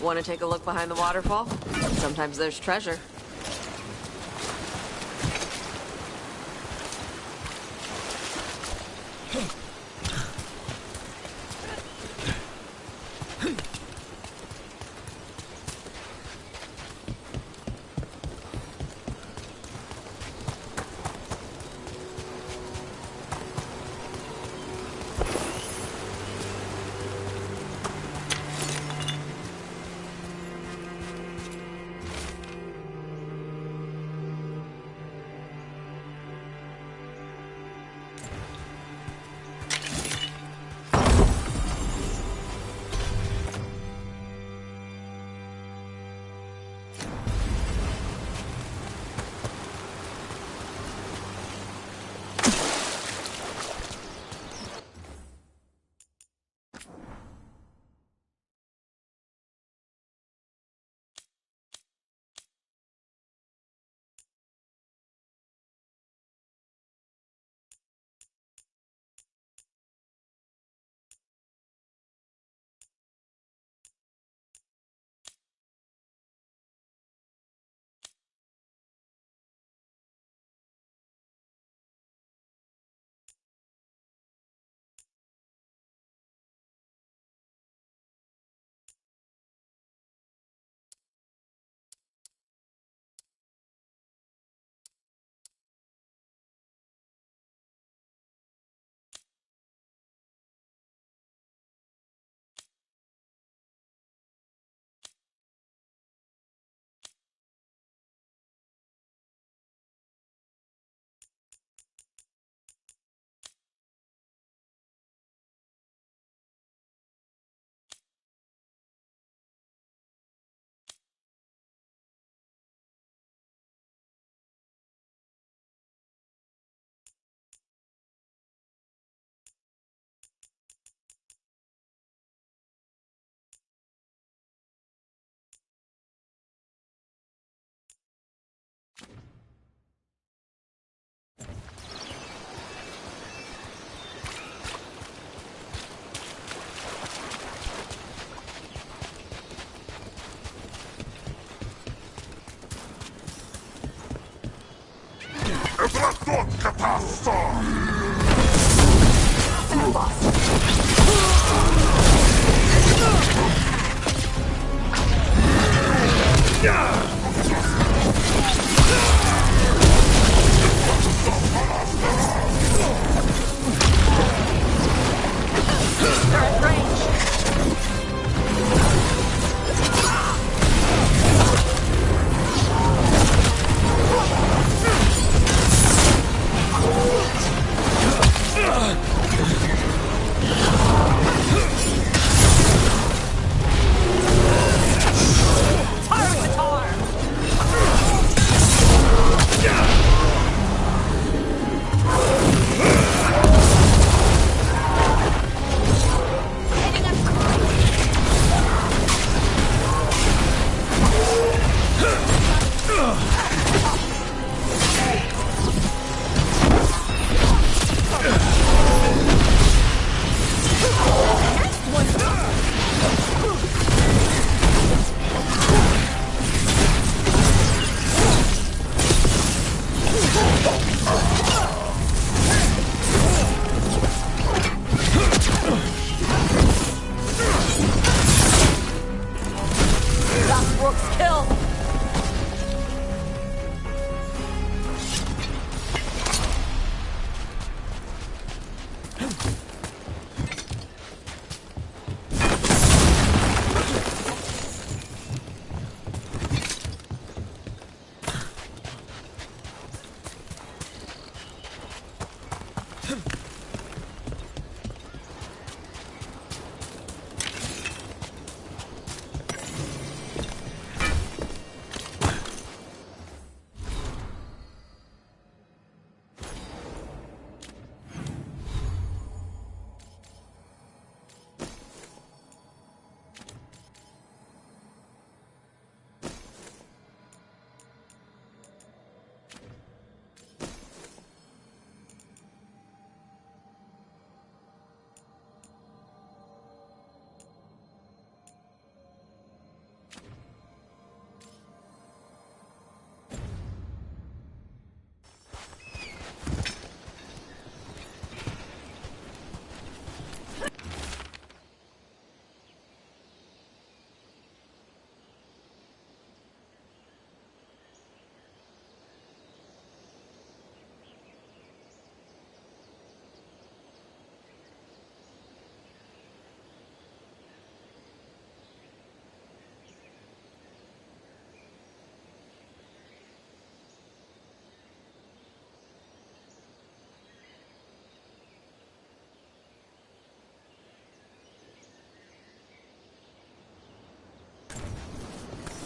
Want to take a look behind the waterfall? Sometimes there's treasure.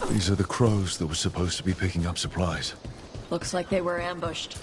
These are the crows that were supposed to be picking up supplies. Looks like they were ambushed.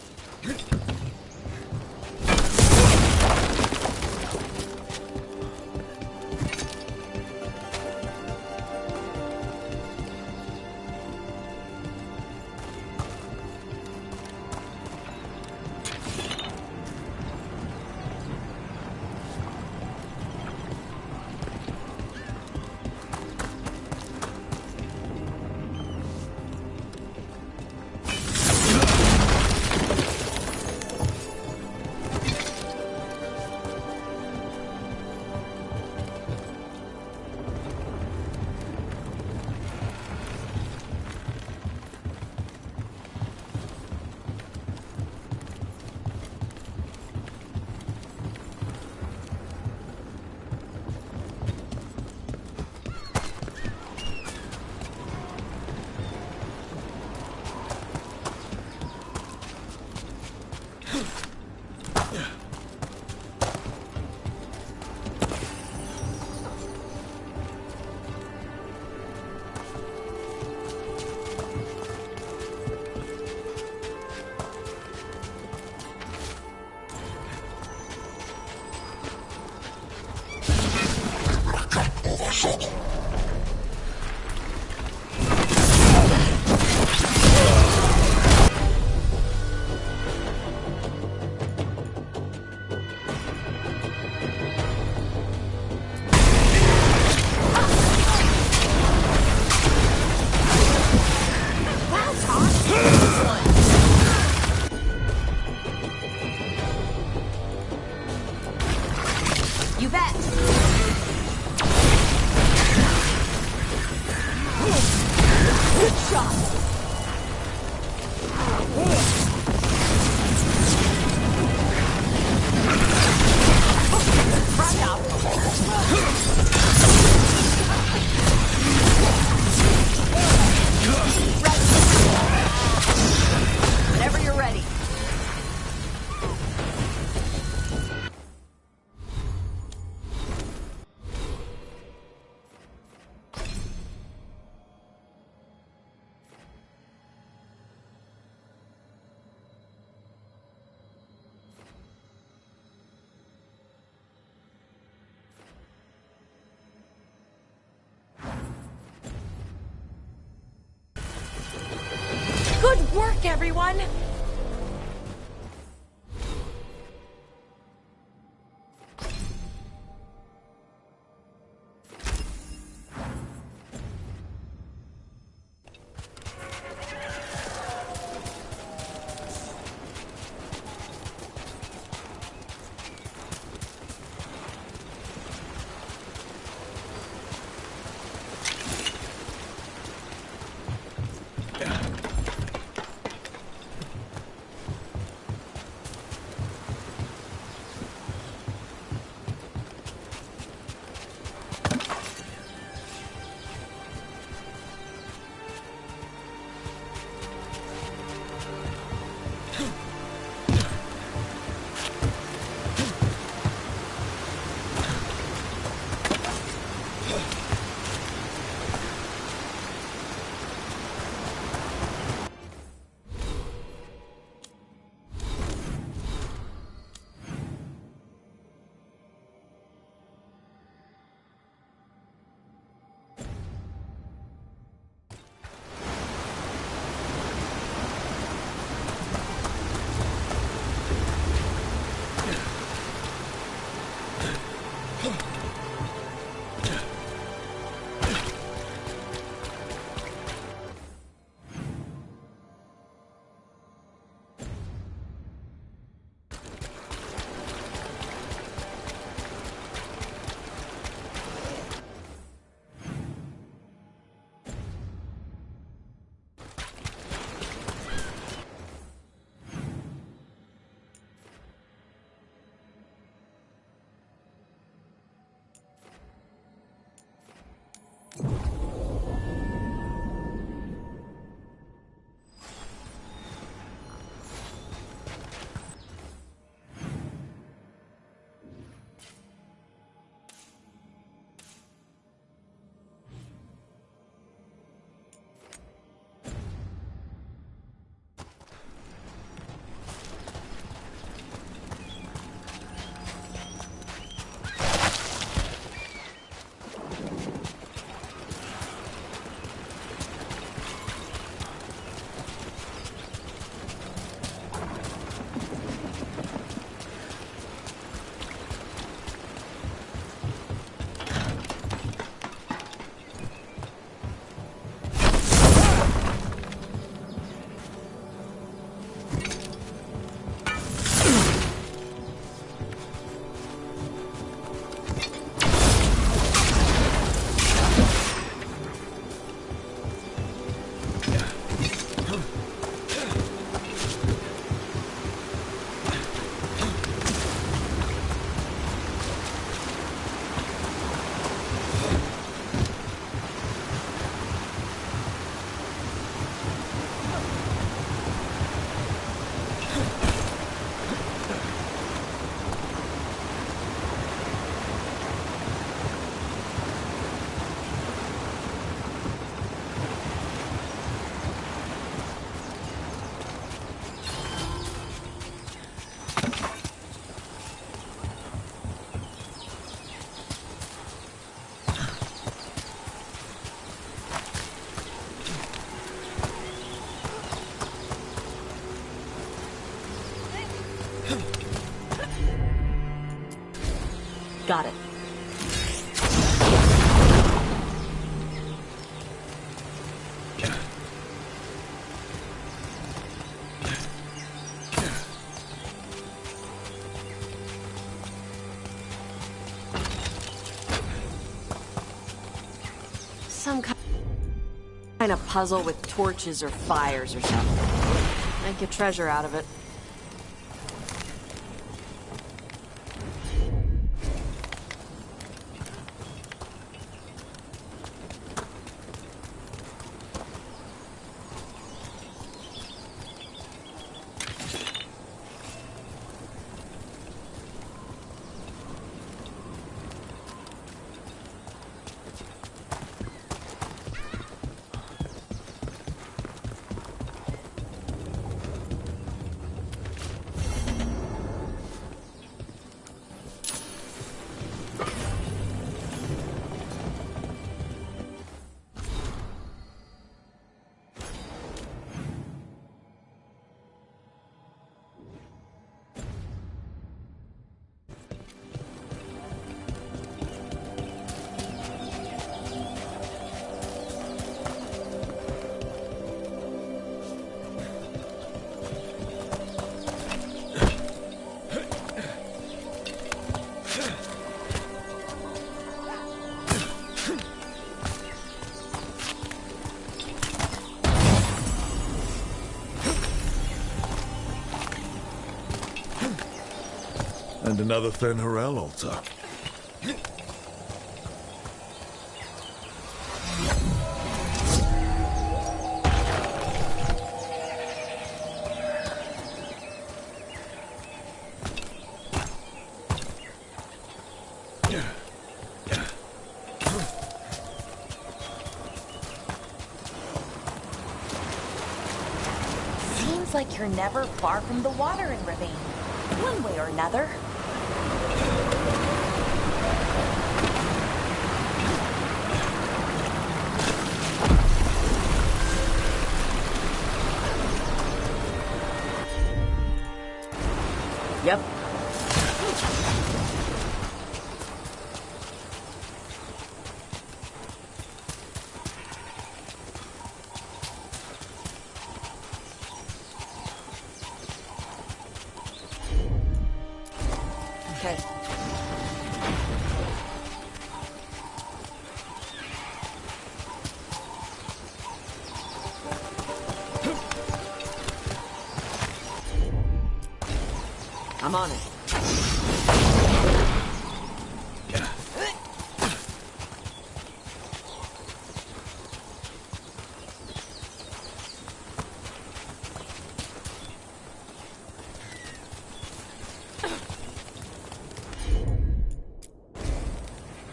You bet. Good shot. Right up. Whenever you're ready. Good work, everyone! Got it. Some kind of puzzle with torches or fires or something. Make a treasure out of it. And another Fen'Harel altar. Seems like you're never far from the watering ravine. One way or another. Yep. Okay. I'm on it.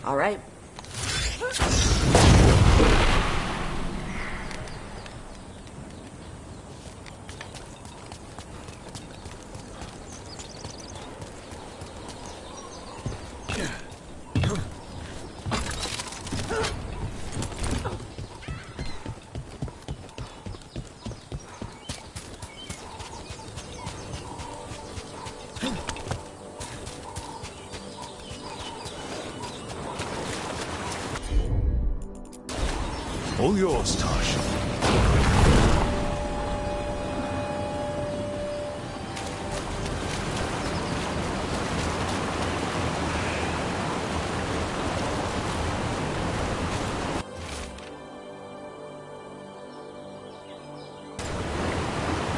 All right. All yours, Tosh.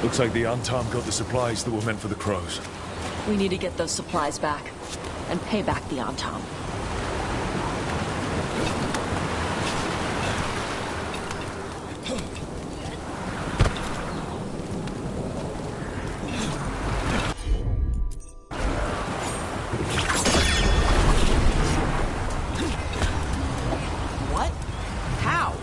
Looks like the Antam got the supplies that were meant for the crows. We need to get those supplies back and pay back the Antam. What? How?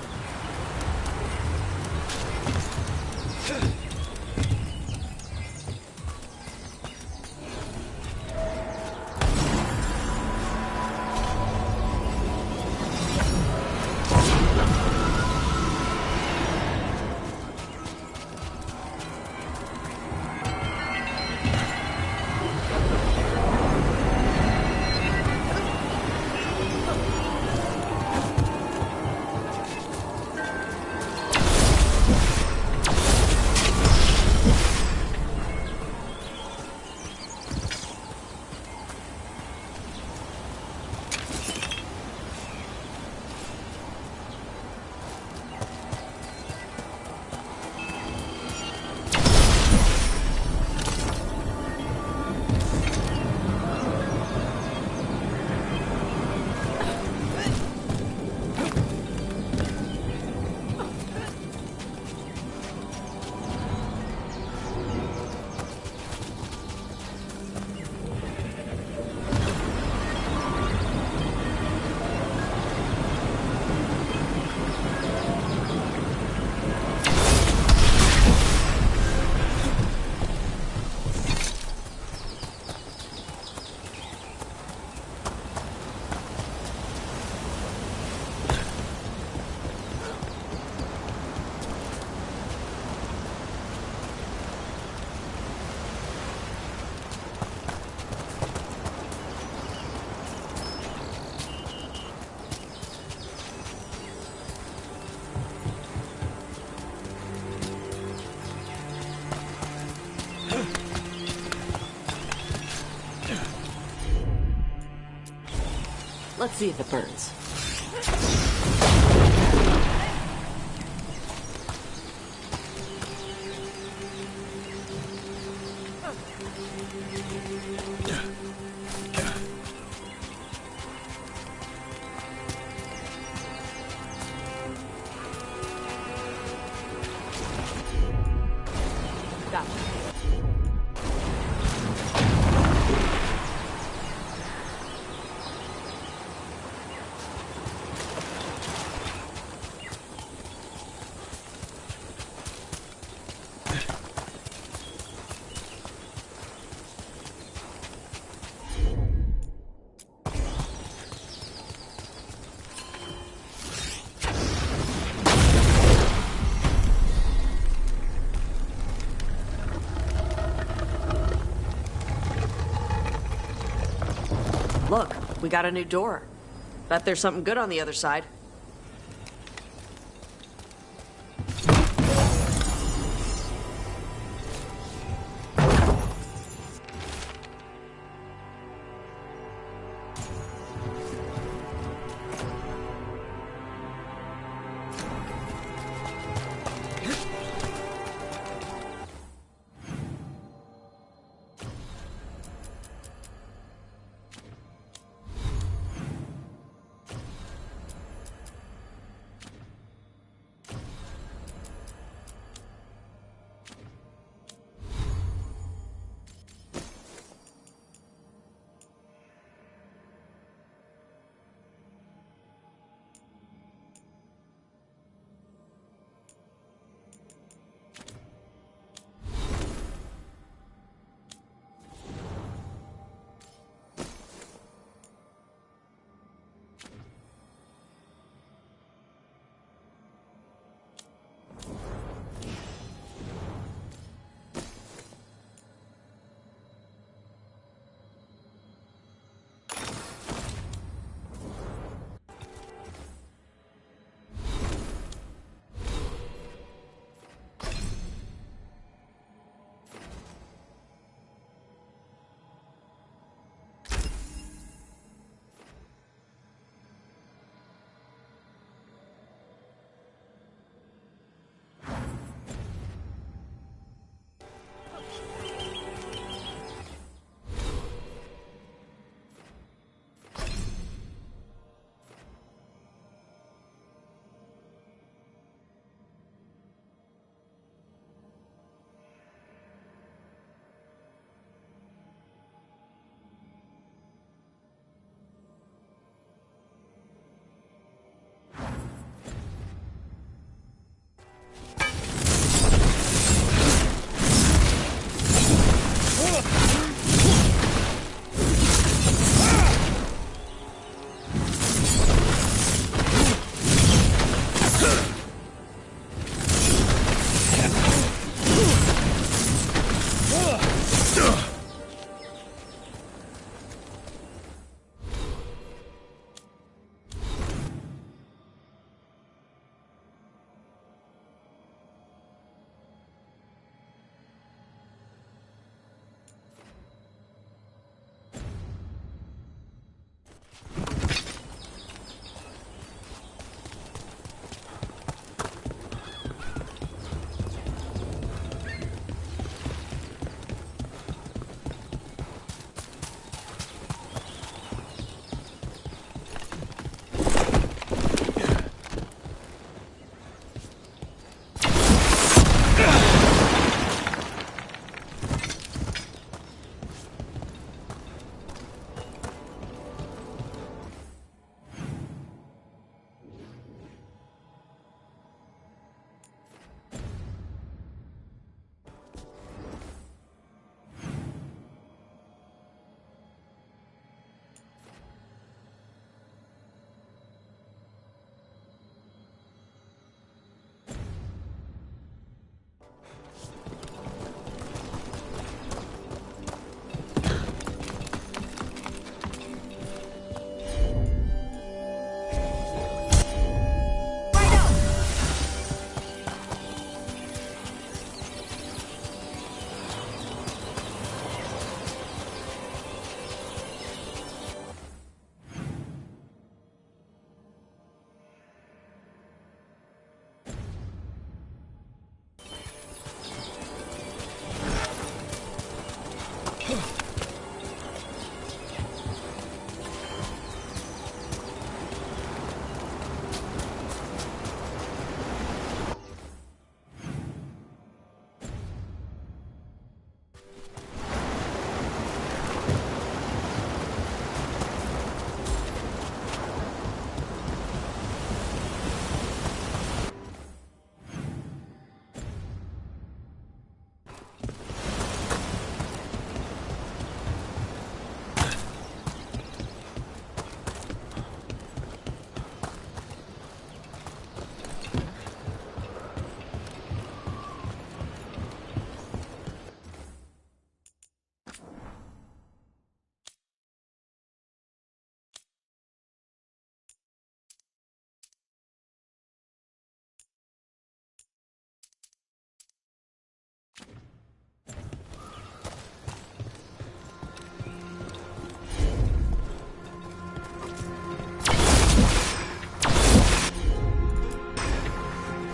Let's see if it burns. Gotcha. Look, we got a new door. Bet there's something good on the other side.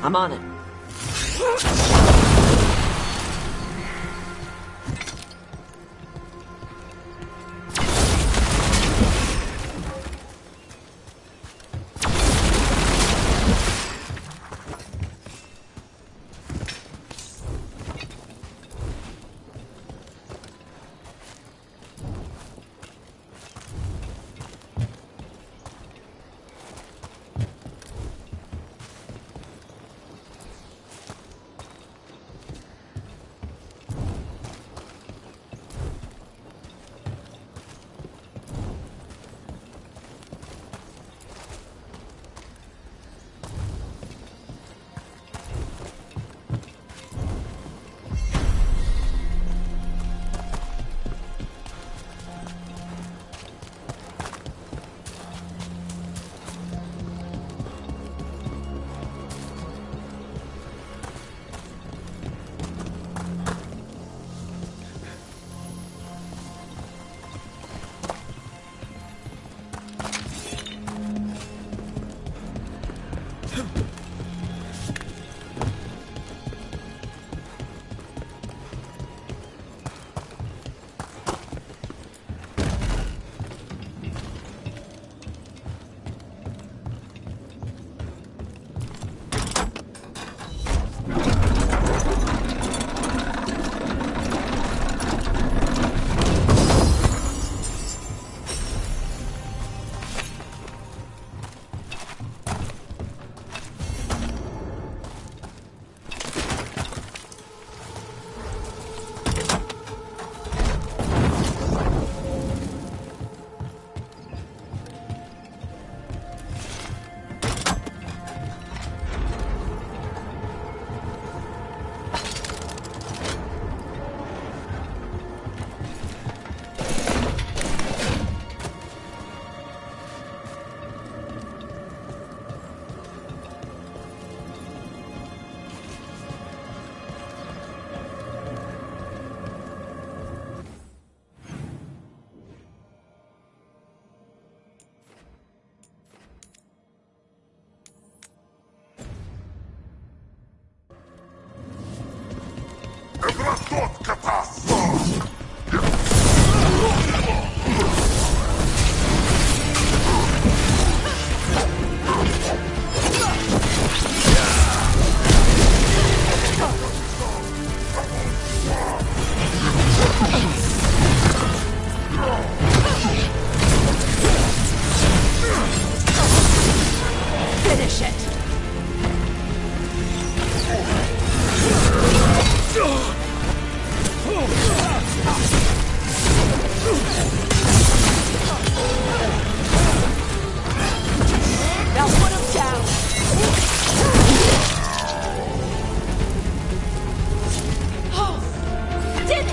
I'm on it. Finish it! Now put him down! Did it!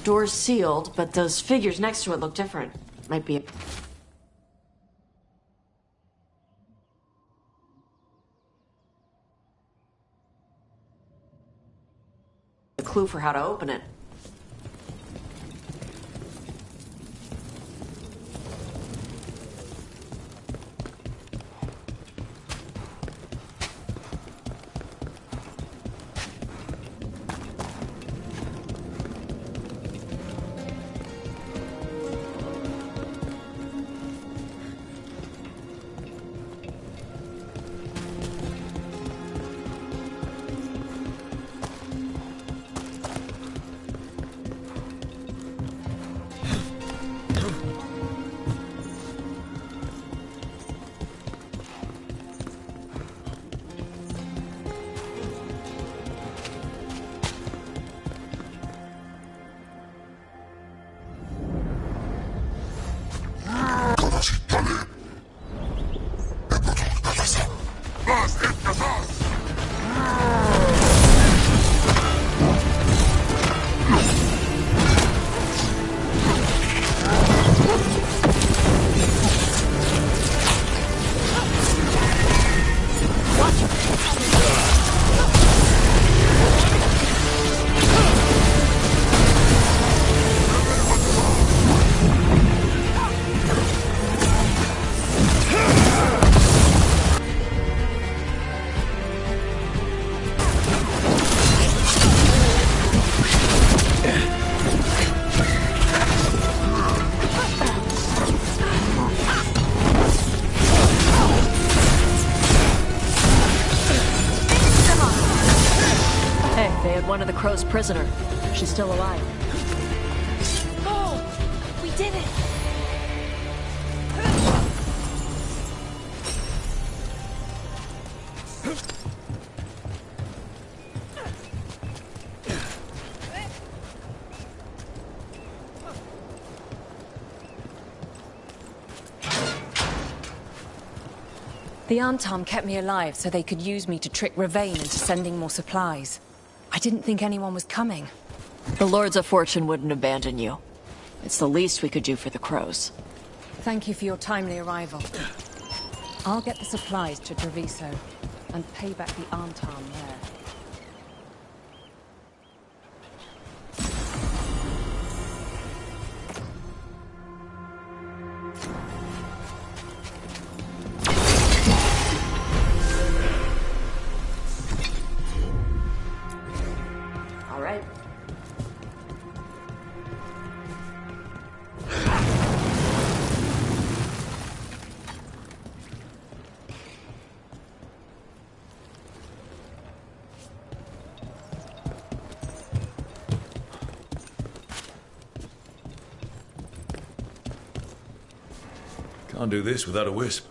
Door's sealed, but those figures next to it look different. Might be a clue for how to open it. One of the Crow's prisoner. She's still alive. Oh, we did it! The Arntom kept me alive so they could use me to trick Ravain into sending more supplies. I didn't think anyone was coming. The Lords of Fortune wouldn't abandon you. It's the least we could do for the Crows. Thank you for your timely arrival. I'll get the supplies to Treviso and pay back the Arntom there. Can't do this without a wisp.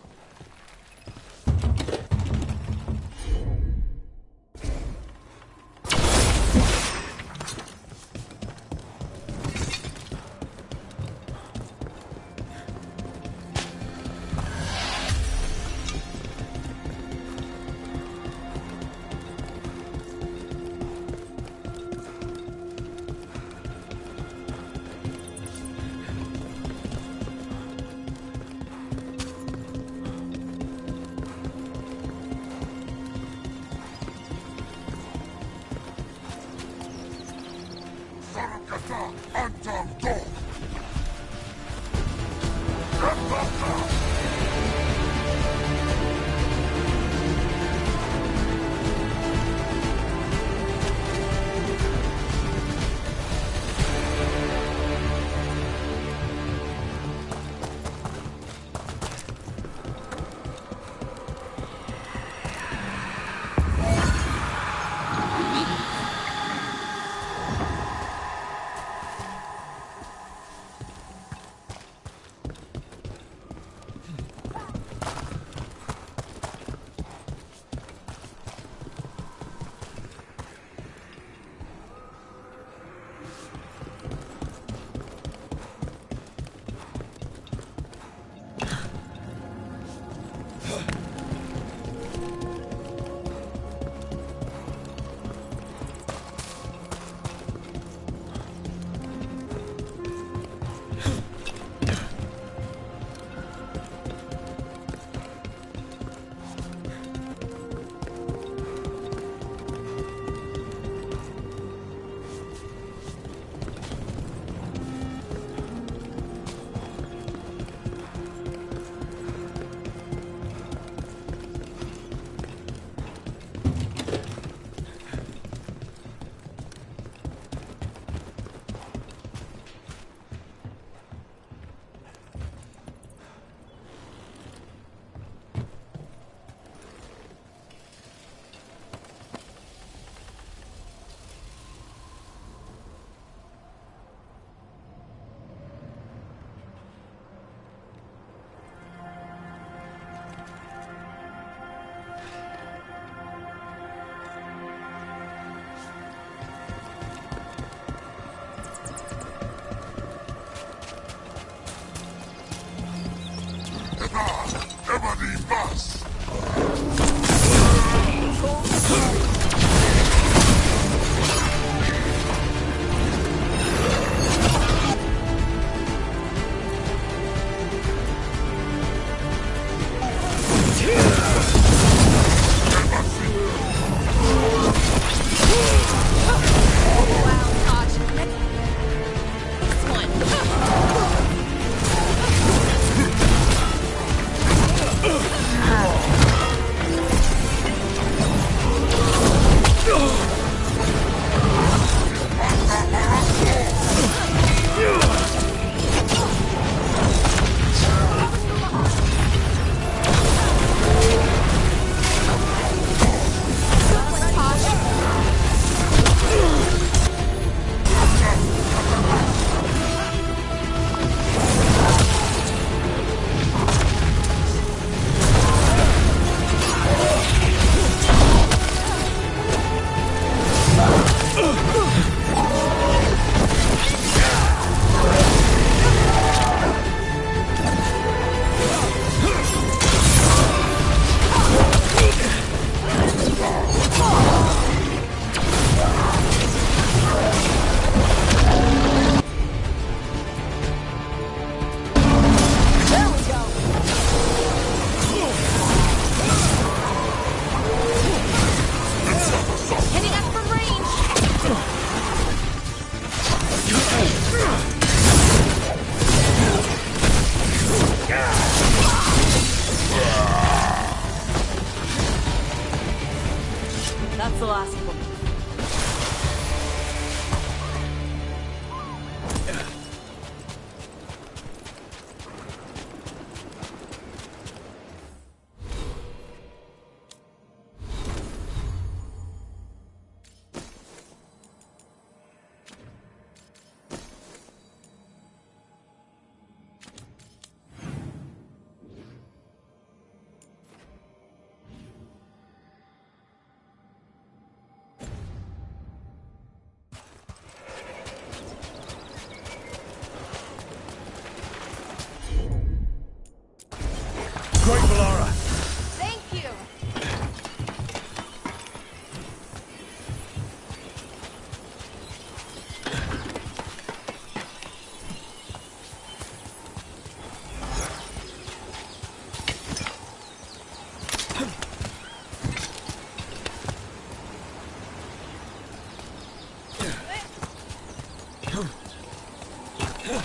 Can't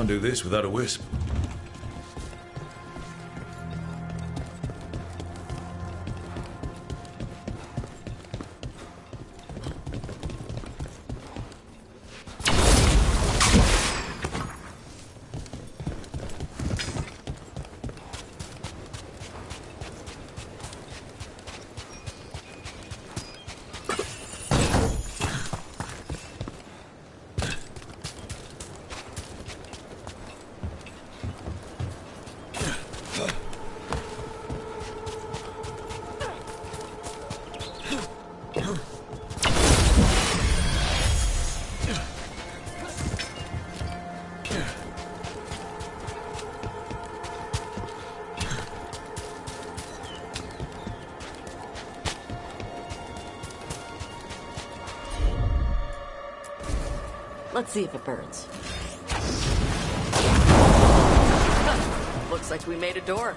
do this without a wisp. Let's see if it burns. Looks like we made a door.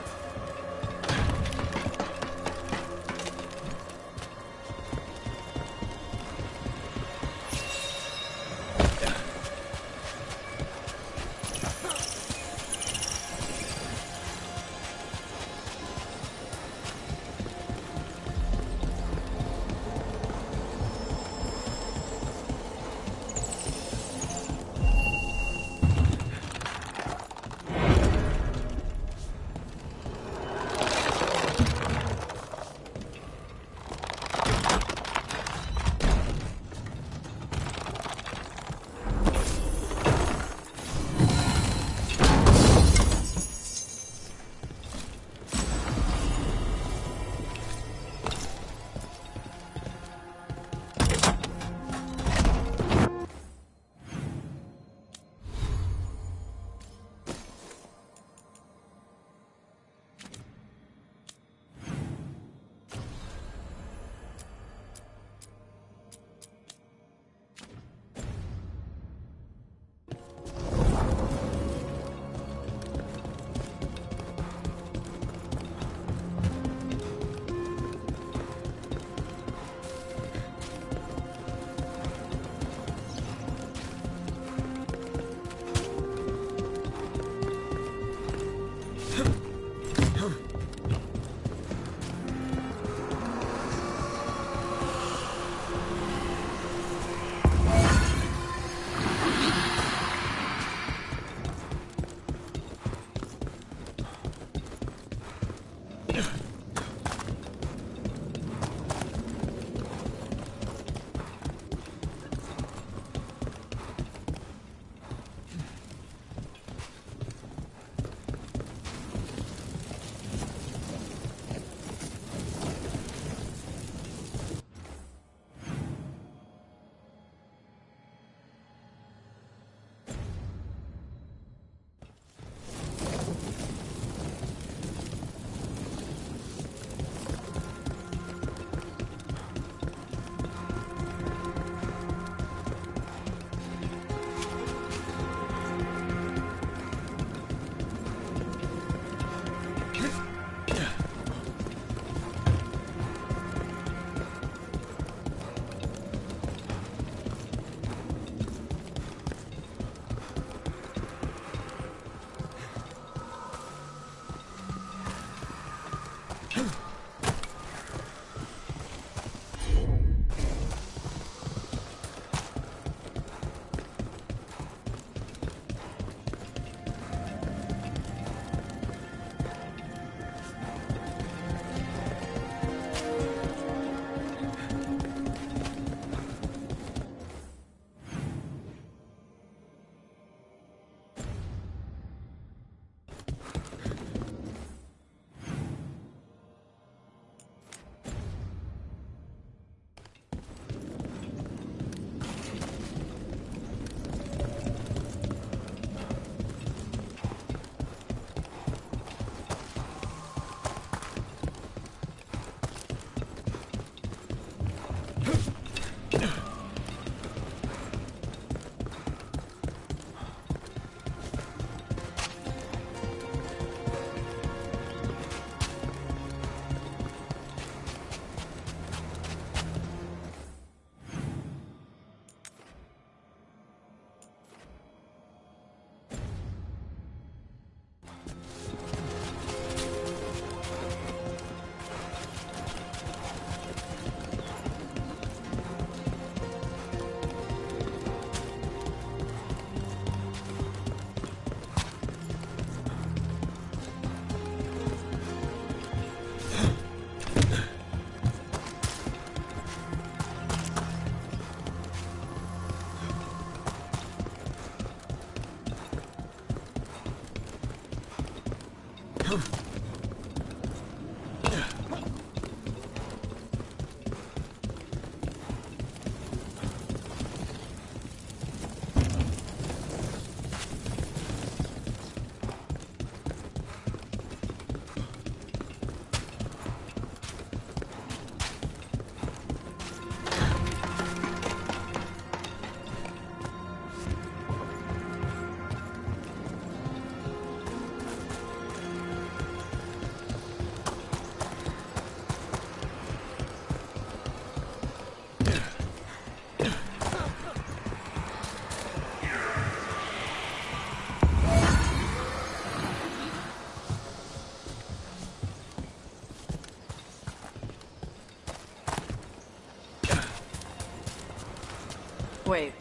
Wait,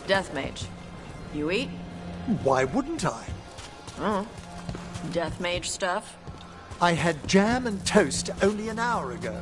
Death Mage. You eat? Why wouldn't I? Oh. Death Mage stuff? I had jam and toast only an hour ago.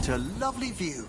What a lovely view.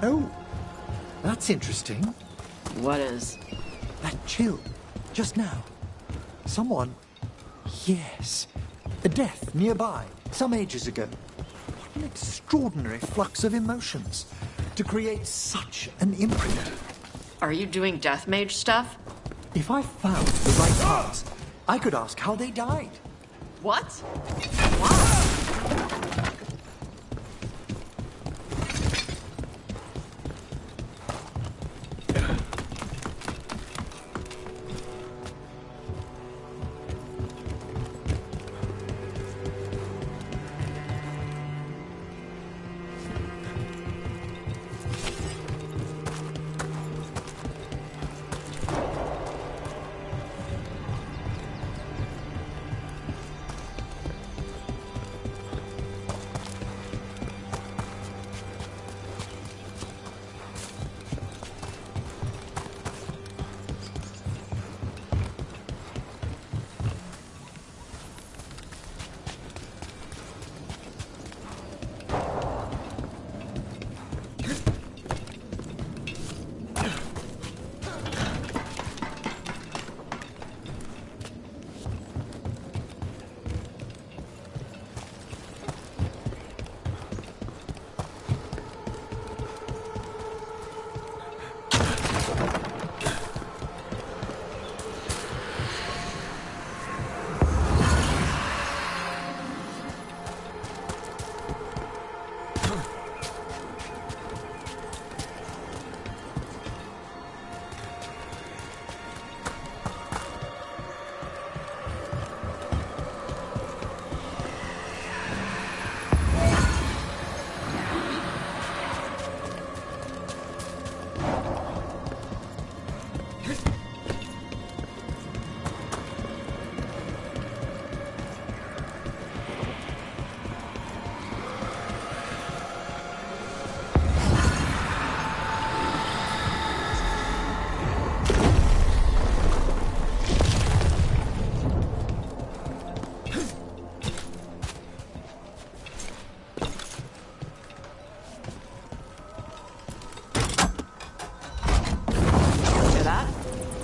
Oh, that's interesting. What is? That chill, just now. Someone... Yes. A death nearby, some ages ago. What an extraordinary flux of emotions to create such an imprint. Are you doing death mage stuff? If I found the right parts, I could ask how they died. What? Why?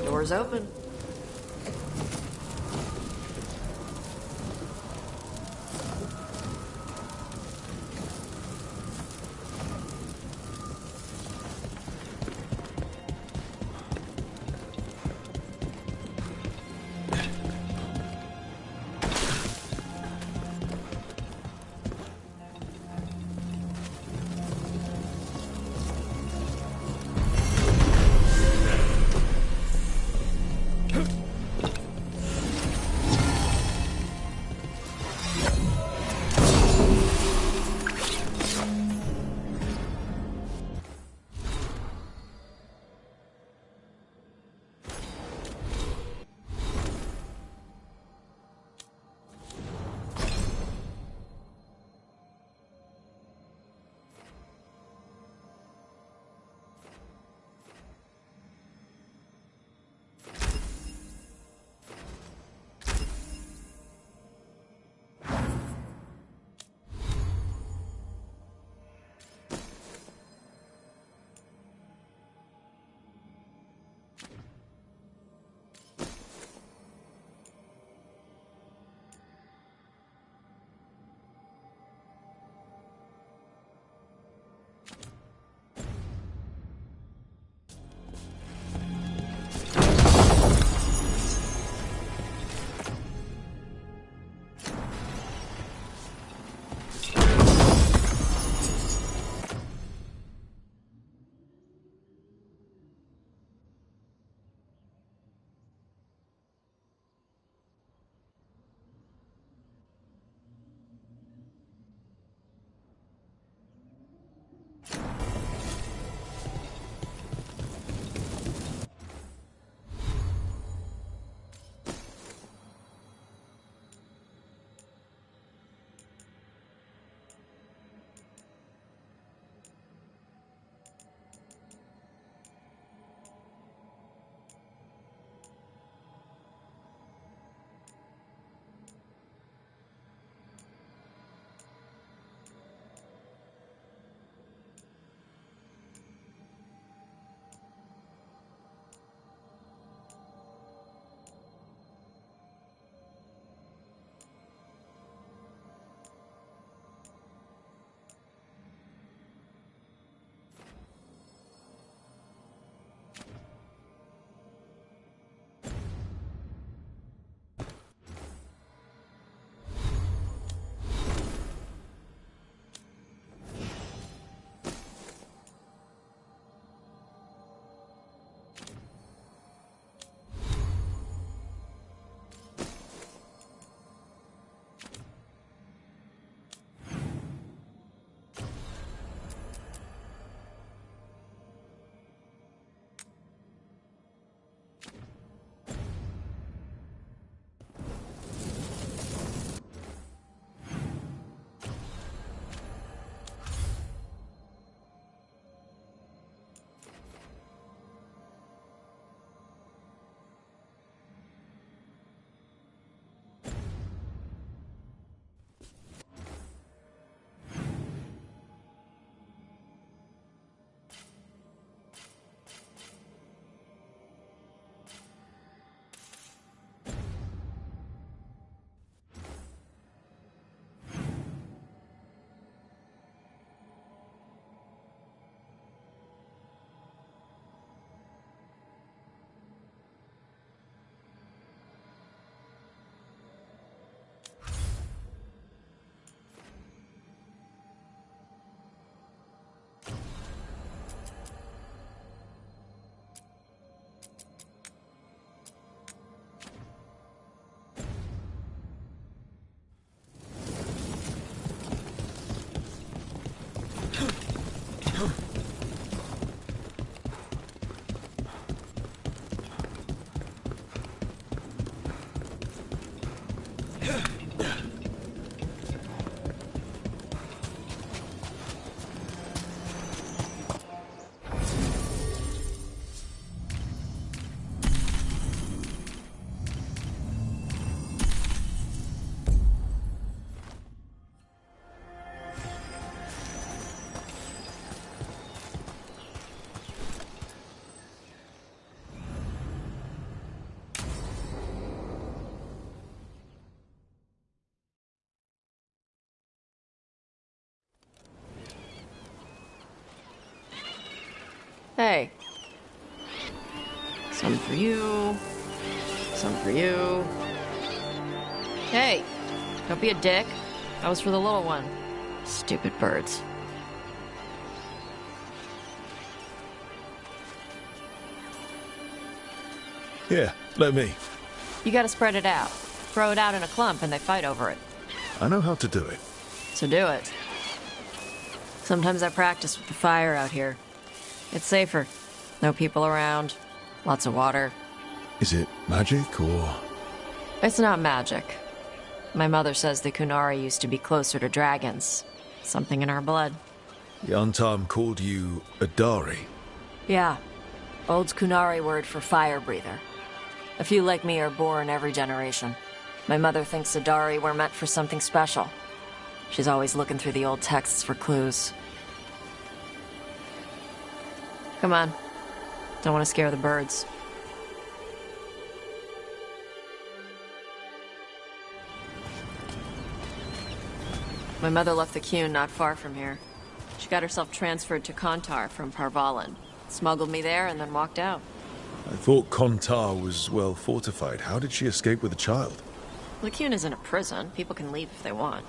Door's open. Hey. Some for you. Some for you. Hey, don't be a dick. That was for the little one. Stupid birds. Here, let me. You gotta spread it out. Throw it out in a clump and they fight over it. I know how to do it. So do it. Sometimes I practice with the fire out here. It's safer. No people around. Lots of water. Is it magic or... It's not magic. My mother says the Kunari used to be closer to dragons. Something in our blood. The Untarm called you a Dari? Yeah. Old Kunari word for fire breather. A few like me are born every generation. My mother thinks the Dari were meant for something special. She's always looking through the old texts for clues. Come on. Don't want to scare the birds. My mother left the Qun not far from here. She got herself transferred to Kontar from Parvalan. Smuggled me there and then walked out. I thought Kontar was well fortified. How did she escape with a child? The Qun isn't a prison. People can leave if they want.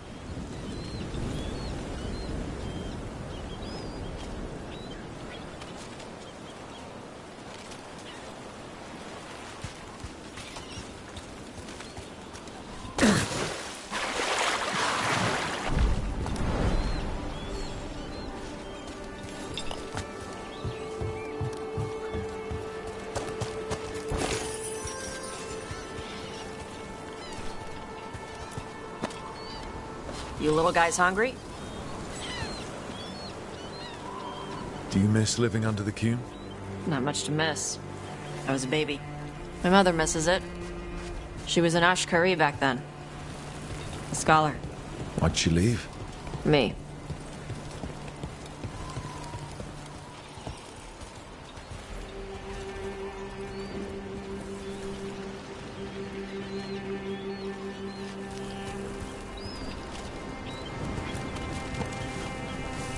You little guys hungry? Do you miss living under the Qun? Not much to miss. I was a baby. My mother misses it. She was an Ashkari back then. A scholar. Why'd she leave? Me.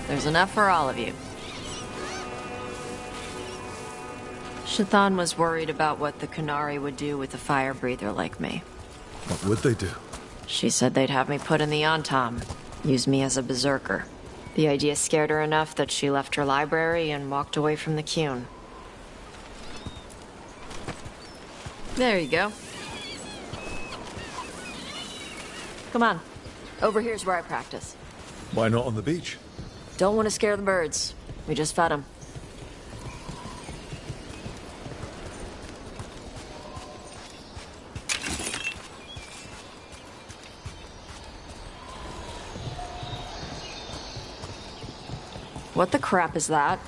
There's enough for all of you. Shathan was worried about what the Kunari would do with a fire breather like me. What would they do? She said they'd have me put in the Antam, use me as a berserker. The idea scared her enough that she left her library and walked away from the Qun. There you go. Come on. Over here's where I practice. Why not on the beach? Don't want to scare the birds. We just fed them. What the crap is that?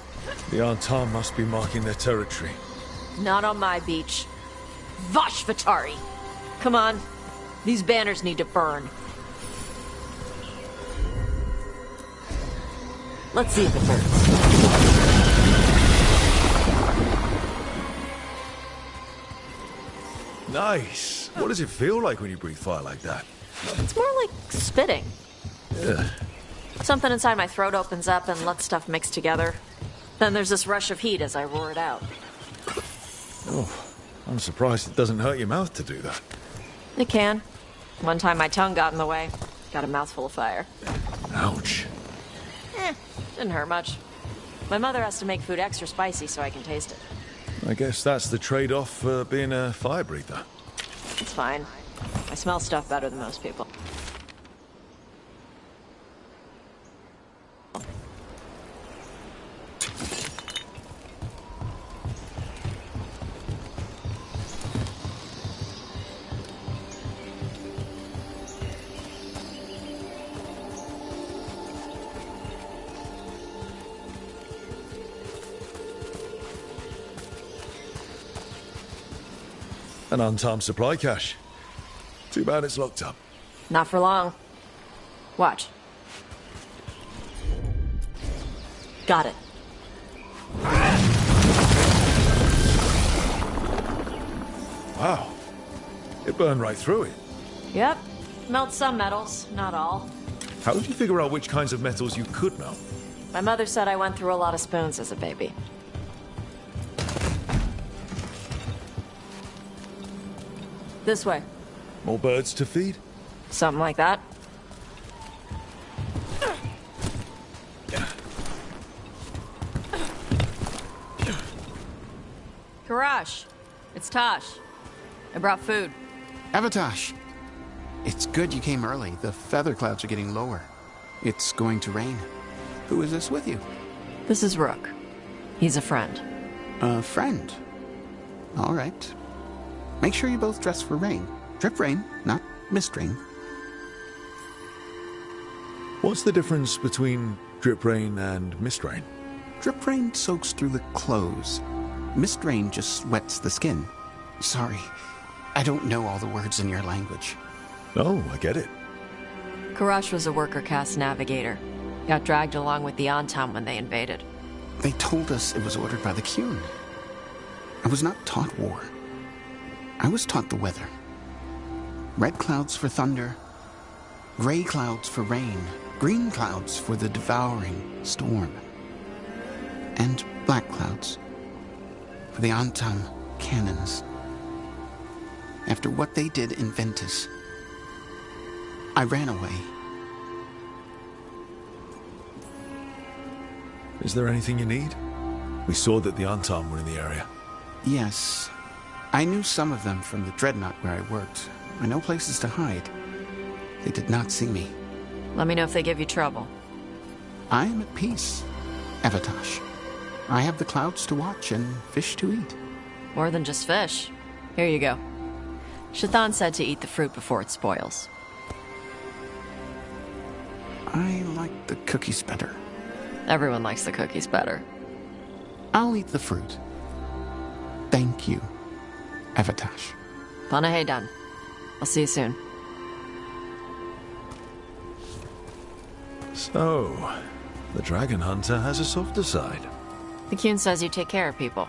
The Antar must be marking their territory. Not on my beach. Vash Vatari! Come on. These banners need to burn. Let's see if it burns. Nice. What does it feel like when you breathe fire like that? It's more like spitting. Ugh. Something inside my throat opens up and lets stuff mix together. Then there's this rush of heat as I roar it out. Oh, I'm surprised it doesn't hurt your mouth to do that. It can. One time my tongue got in the way. Got a mouthful of fire. Ouch. Didn't hurt much. My mother has to make food extra spicy so I can taste it. I guess that's the trade-off for being a fire breather. It's fine. I smell stuff better than most people. An untimed supply cache. Too bad it's locked up. Not for long. Watch. Got it. Wow. It burned right through it. Yep. Melt some metals, not all. How did you figure out which kinds of metals you could melt? My mother said I went through a lot of spoons as a baby. This way. More birds to feed? Something like that. Karash, it's Tosh. I brought food. Avatosh! It's good you came early. The feather clouds are getting lower. It's going to rain. Who is this with you? This is Rook. He's a friend. A friend? All right. Make sure you both dress for rain. Drip rain, not mist rain. What's the difference between drip rain and mist rain? Drip rain soaks through the clothes. Mist rain just wets the skin. Sorry, I don't know all the words in your language. Oh, I get it. Karash was a worker caste navigator. Got dragged along with the Antam when they invaded. They told us it was ordered by the Qun. I was not taught war. I was taught the weather. Red clouds for thunder, gray clouds for rain, green clouds for the devouring storm, and black clouds for the Antam cannons. After what they did in Ventus, I ran away. Is there anything you need? We saw that the Antam were in the area. Yes. I knew some of them from the Dreadnought where I worked. I know places to hide. They did not see me. Let me know if they give you trouble. I am at peace, Avatosh. I have the clouds to watch and fish to eat. More than just fish. Here you go. Shathan said to eat the fruit before it spoils. I like the cookies better. Everyone likes the cookies better. I'll eat the fruit. Thank you, Avatosh. Panaheydan. I'll see you soon. So, the Dragon Hunter has a softer side. The Qun says you take care of people.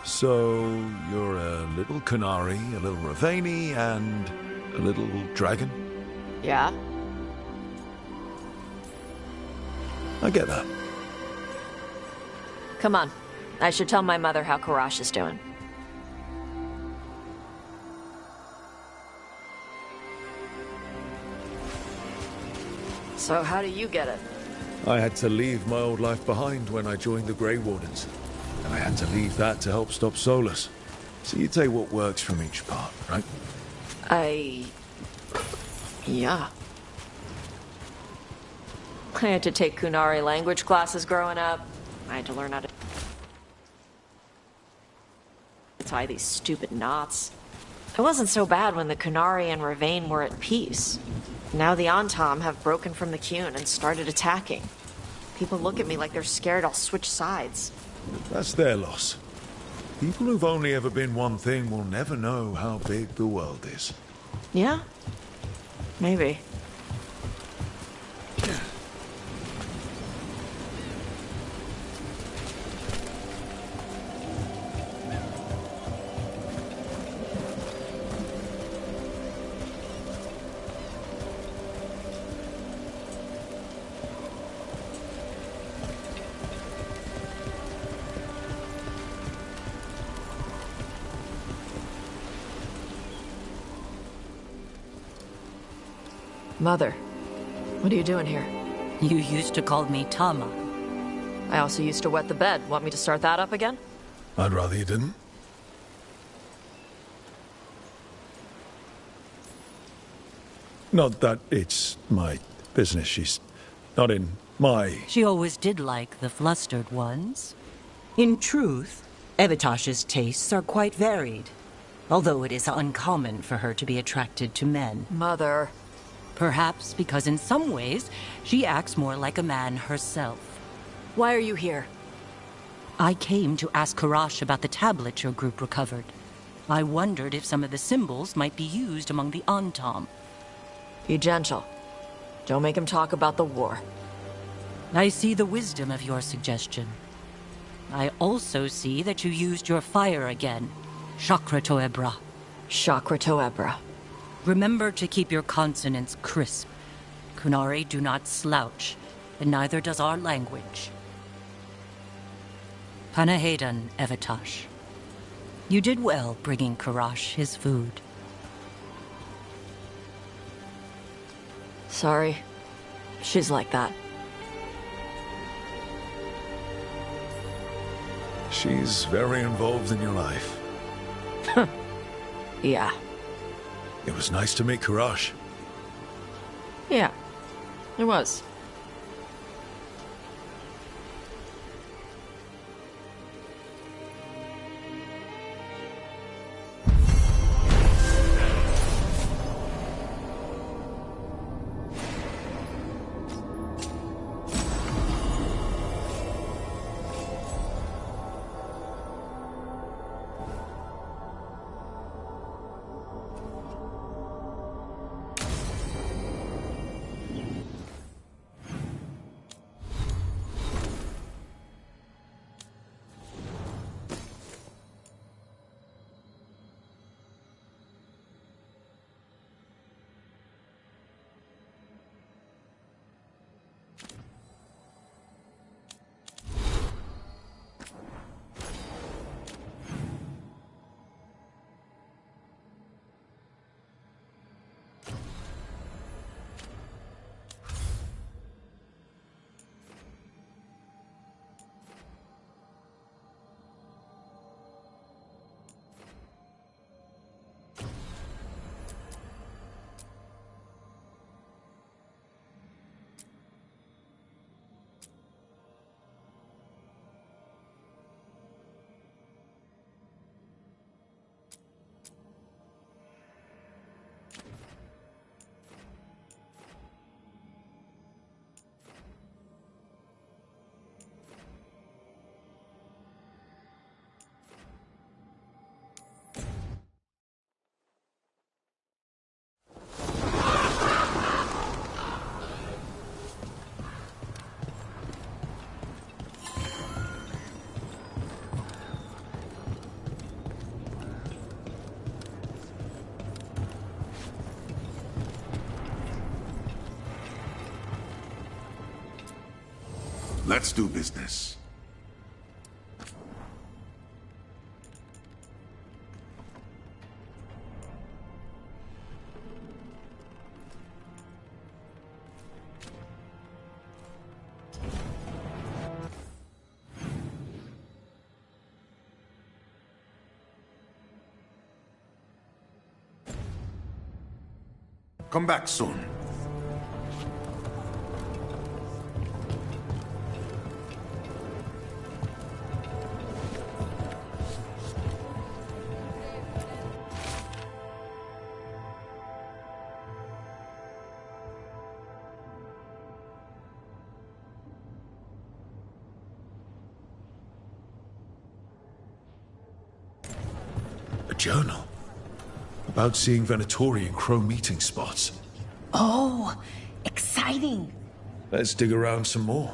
So, you're a little Qunari, a little Ravani, and a little dragon? Yeah? I get that. Come on. I should tell my mother how Karash is doing. So how do you get it? I had to leave my old life behind when I joined the Grey Wardens. And I had to leave that to help stop Solus. So you take what works from each part, right? Yeah. I had to take Qunari language classes growing up. I had to learn how to tie these stupid knots. It wasn't so bad when the Qunari and Ravane were at peace. Now the Antam have broken from the Qun and started attacking. People look at me like they're scared I'll switch sides. That's their loss. People who've only ever been one thing will never know how big the world is. Yeah? Maybe. Mother, what are you doing here? You used to call me Tama. I also used to wet the bed. Want me to start that up again? I'd rather you didn't. Not that it's my business. She's not in my... She always did like the flustered ones. In truth, Evatosh's tastes are quite varied, although it is uncommon for her to be attracted to men. Mother. Perhaps because in some ways, she acts more like a man herself. Why are you here? I came to ask Karash about the tablet your group recovered. I wondered if some of the symbols might be used among the Antom. Be gentle. Don't make him talk about the war. I see the wisdom of your suggestion. I also see that you used your fire again. Chakra Toebra. Chakra Toebra. Remember to keep your consonants crisp. Kunari do not slouch, and neither does our language. Panahedan, Evitash. You did well bringing Karash his food. Sorry. She's like that. She's very involved in your life. Yeah. It was nice to meet Karash. Yeah. It was. Let's do business. Come back soon. A journal. About seeing Venatori and Crow meeting spots. Oh, exciting. Let's dig around some more.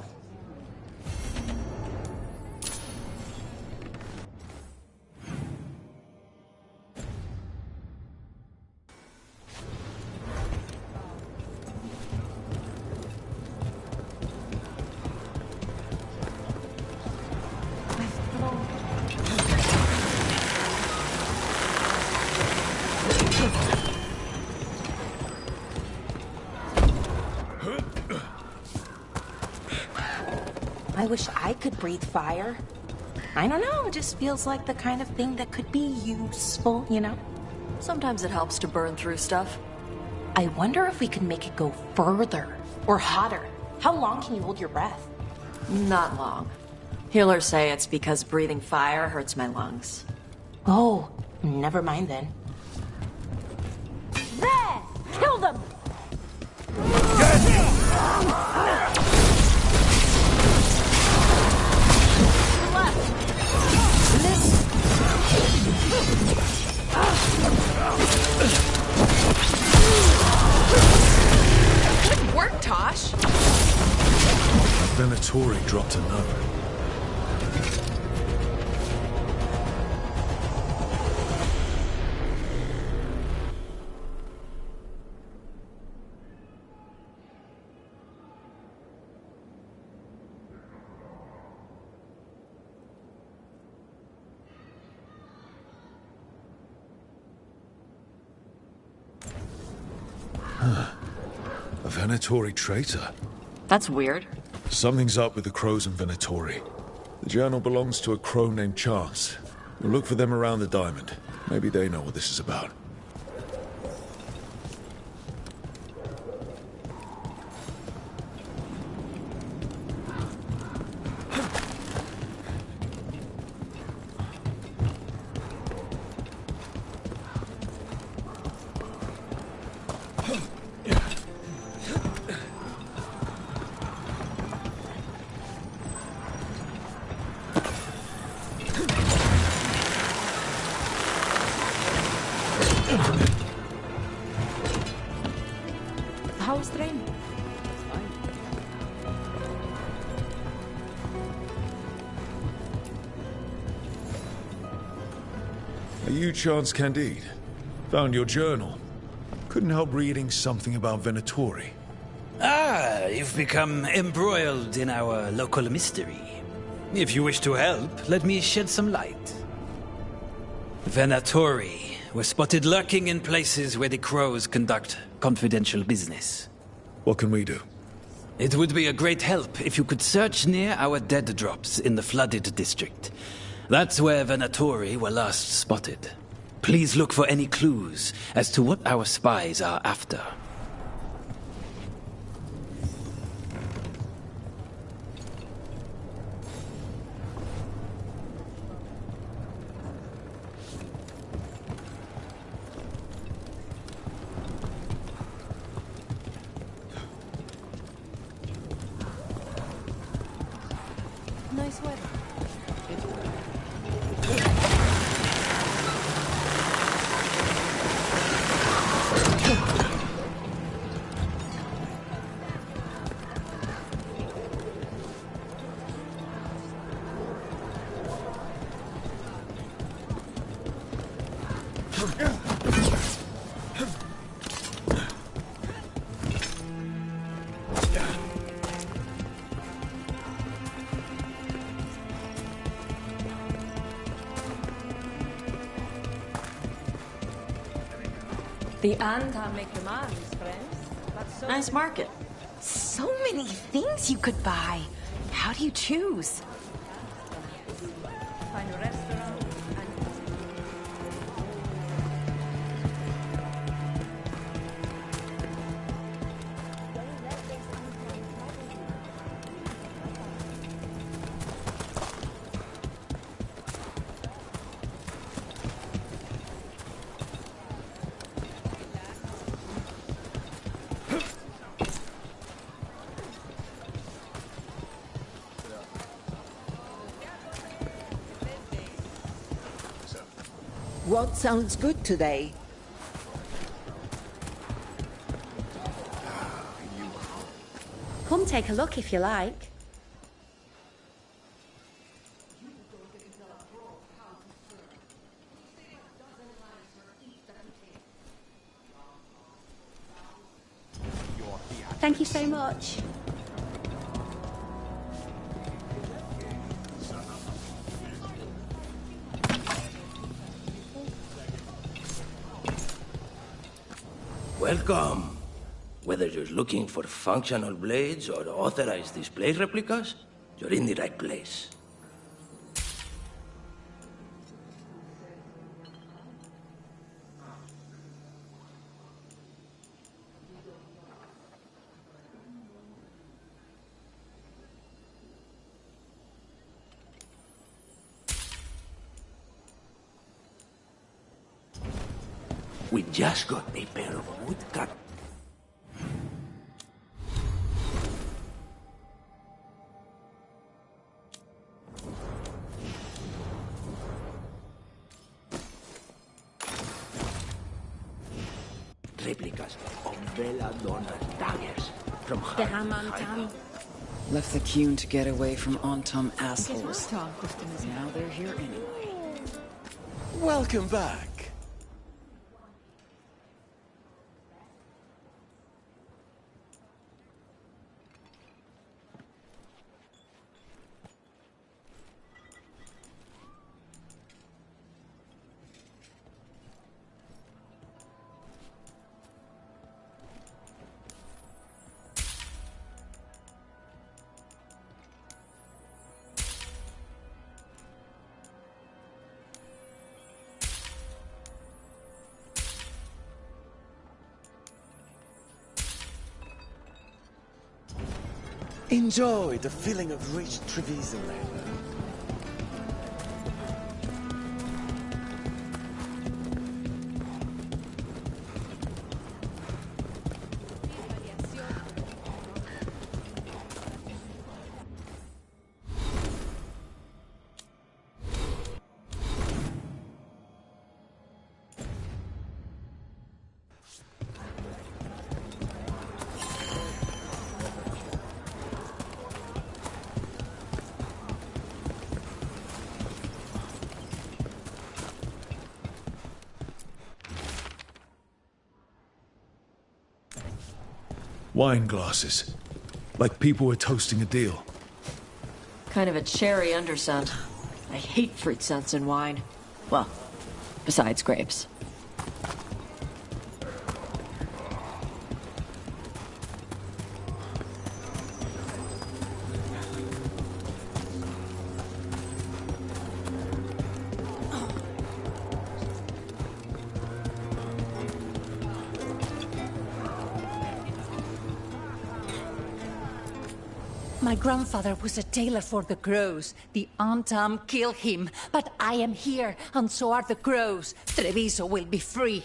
I wish I could breathe fire. I don't know, it just feels like the kind of thing that could be useful, you know? Sometimes it helps to burn through stuff. I wonder if we could make it go further or hotter. How long can you hold your breath? Not long. Healers say it's because breathing fire hurts my lungs. Oh, never mind then. There! Kill them! Venatori dropped a note. A Venatori traitor? That's weird. Something's up with the crows and Venatori. The journal belongs to a crow named Chance. We'll look for them around the diamond. Maybe they know what this is about. How's the rain? Are you Chance Candide? Found your journal. Couldn't help reading something about Venatori. Ah, you've become embroiled in our local mystery. If you wish to help, let me shed some light. Venatori were spotted lurking in places where the crows conduct confidential business. What can we do? It would be a great help if you could search near our dead drops in the flooded district. That's where Venatori were last spotted. Please look for any clues as to what our spies are after. Nice weather. The Anta make demands, friends. Nice market. So many things you could buy. How do you choose? Find a restaurant and... What sounds good today? Come take a look if you like. Thank you so much. Welcome. Whether you're looking for functional blades or authorized display replicas, you're in the right place. We just got a pair of woodcut. Replicas of Belladonna daggers from The Haman Tam. Left the Qun to get away from Antom assholes. Now they're here anyway. Welcome back. Enjoy the feeling of rich Treviso leather. Wine glasses. Like people were toasting a deal. Kind of a cherry underscent. I hate fruit scents in wine. Well, besides grapes. My grandfather was a tailor for the crows. The Antam killed him, but I am here, and so are the crows. Treviso will be free.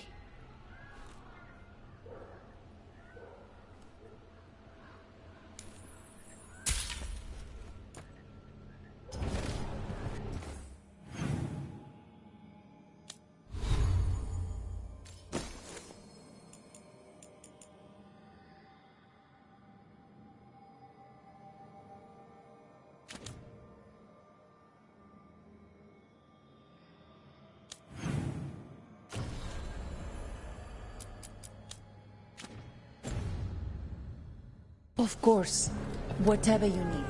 Of course. Whatever you need.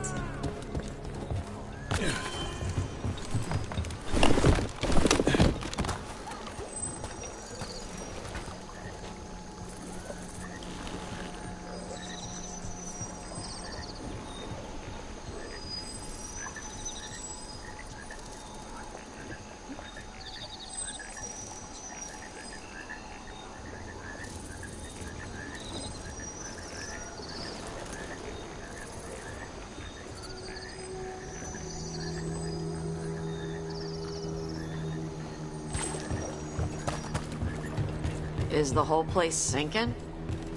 Is the whole place sinking?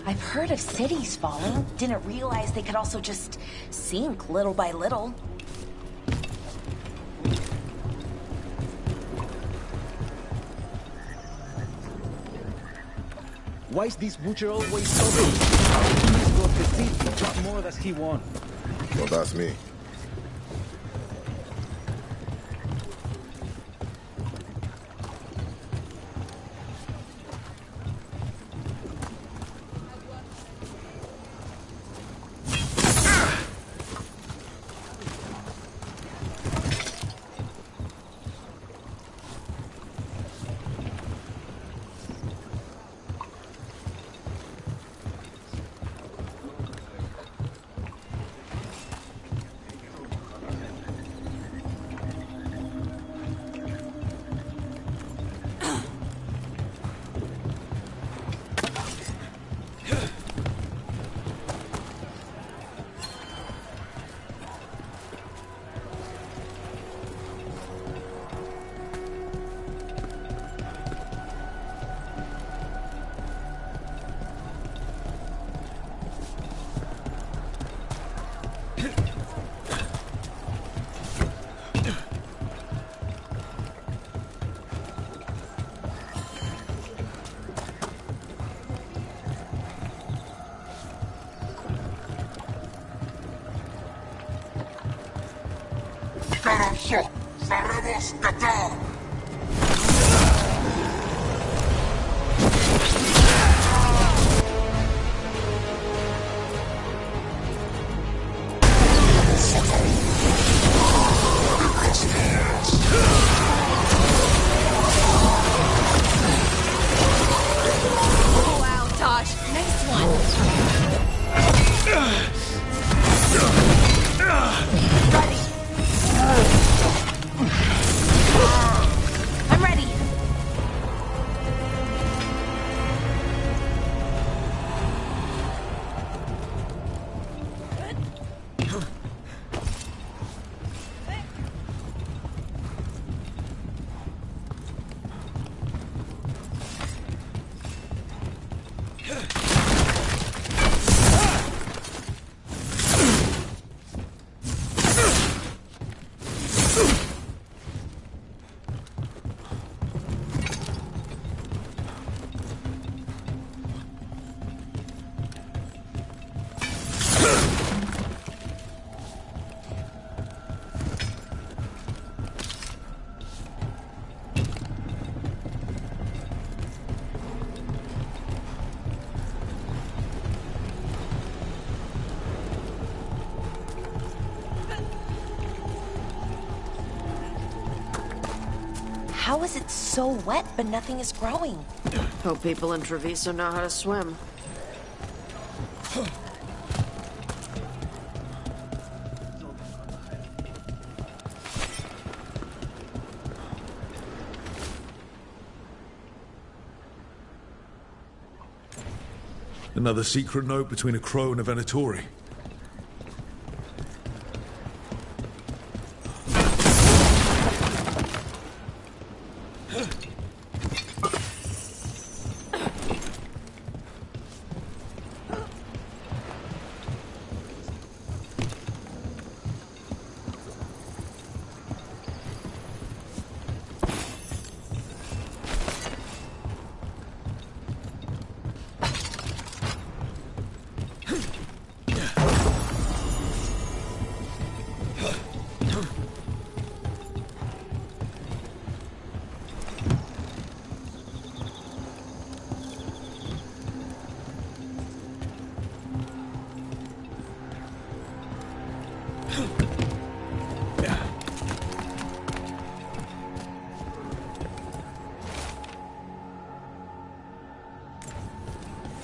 I've heard of cities falling. Didn't realize they could also just sink little by little. Why is this butcher always so big? He's got the city. What more does he want? Don't ask me. Karamso! Saremos Qatar! Wow, Tosh, nice one. I'm ready. How is it so wet but nothing is growing? Hope people in Treviso know how to swim. Another secret note between a crow and a Venatori.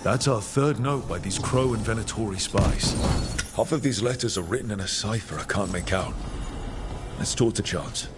That's our third note by these Crow and Venatori spies. Half of these letters are written in a cipher I can't make out. Let's talk to Chance.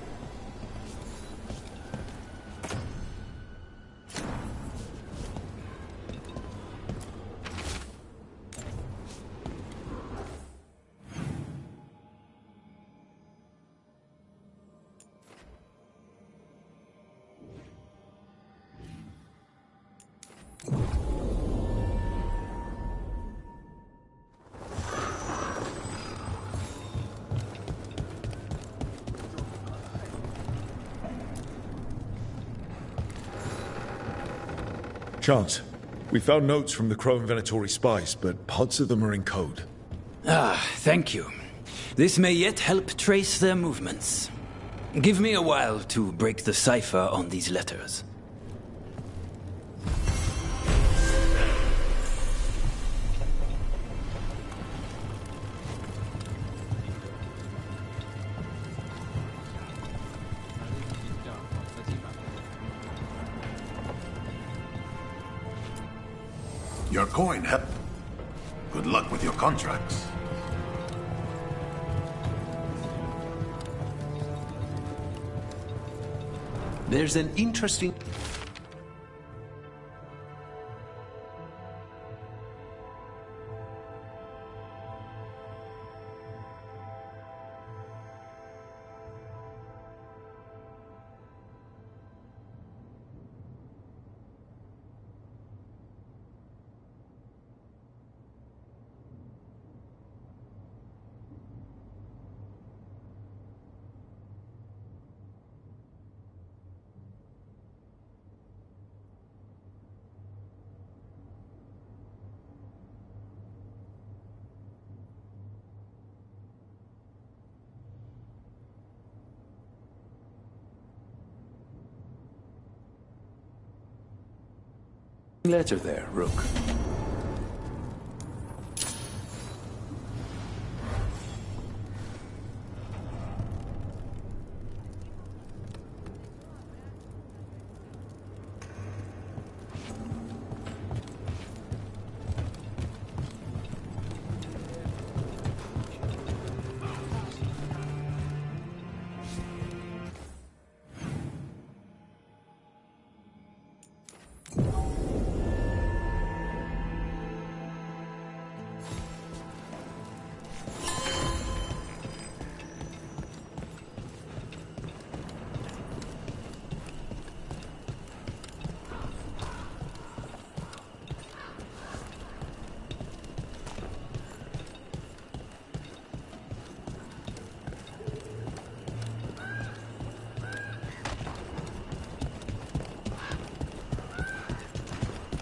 Chance, we found notes from the Crow and Venatori spies, but parts of them are in code. Ah, thank you. This may yet help trace their movements. Give me a while to break the cipher on these letters. Your coin, Hep. Good luck with your contracts. There's an interesting... letter there, Rook.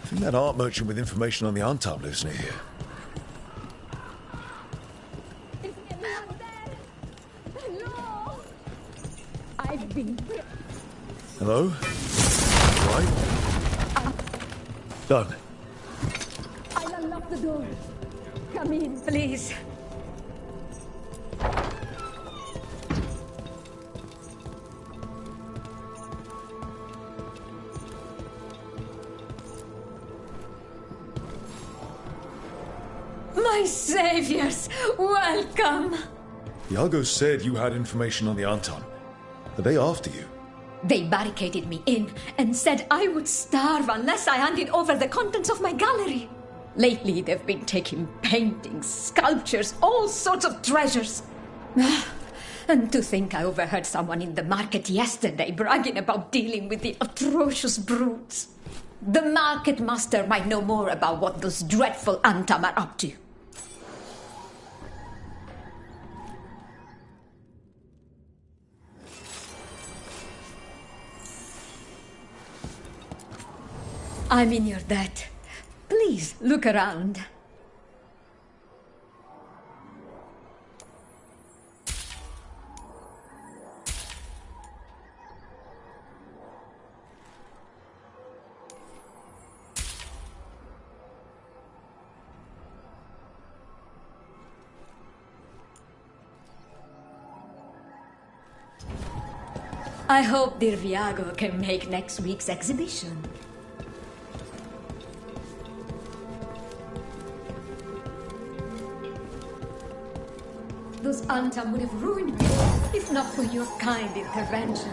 I think that art merchant with information on the Antab lives near here. I've been... Hello? Right? Done. I'll unlock the door. Come in, please. My saviors, welcome! Iago said you had information on the Anton. Are they after you? They barricaded me in and said I would starve unless I handed over the contents of my gallery. Lately, they've been taking paintings, sculptures, all sorts of treasures. And to think I overheard someone in the market yesterday bragging about dealing with the atrocious brutes. The market master might know more about what those dreadful Antam are up to. I'm in your debt. Please, look around. I hope dear Viago can make next week's exhibition. Those Antam would have ruined me, if not for your kind intervention.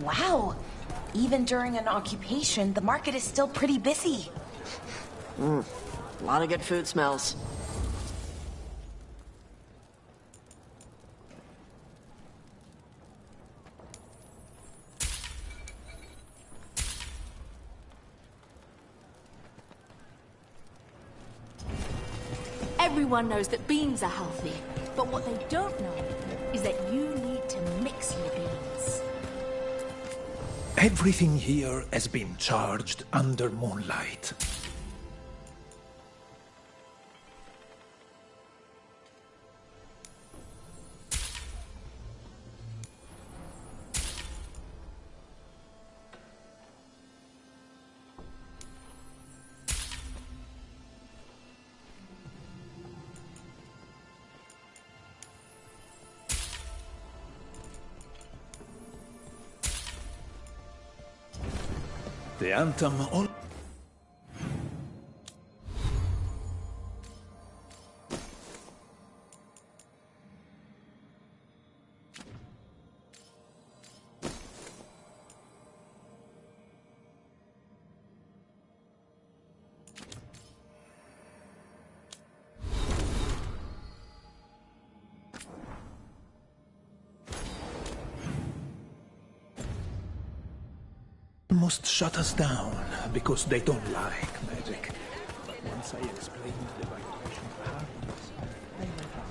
Wow. Even during an occupation, the market is still pretty busy. A lot of good food smells. Everyone knows that beans are healthy, but what they don't know is that you need to mix your beans. Everything here has been charged under moonlight. The anthem all... must shut us down because they don't like magic. But once I explained the vibration patterns, they went up.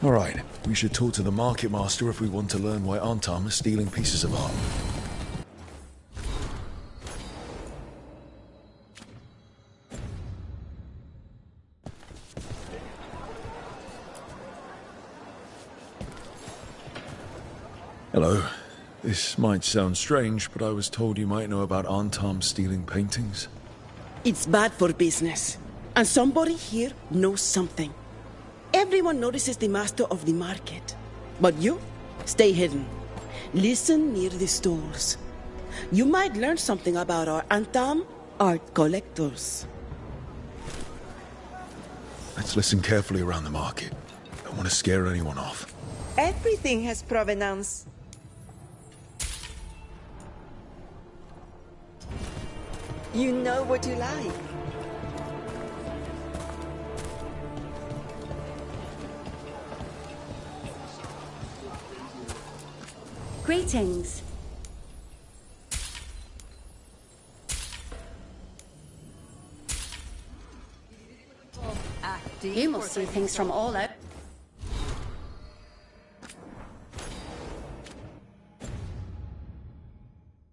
All right, we should talk to the market master if we want to learn why Antam is stealing pieces of art. Hello. This might sound strange, but I was told you might know about Antam stealing paintings. It's bad for business. And somebody here knows something. Everyone notices the master of the market. But you, stay hidden. Listen near the stores. You might learn something about our Antam art collectors. Let's listen carefully around the market. Don't want to scare anyone off. Everything has provenance. You know what you like. Greetings. You must see things from all out.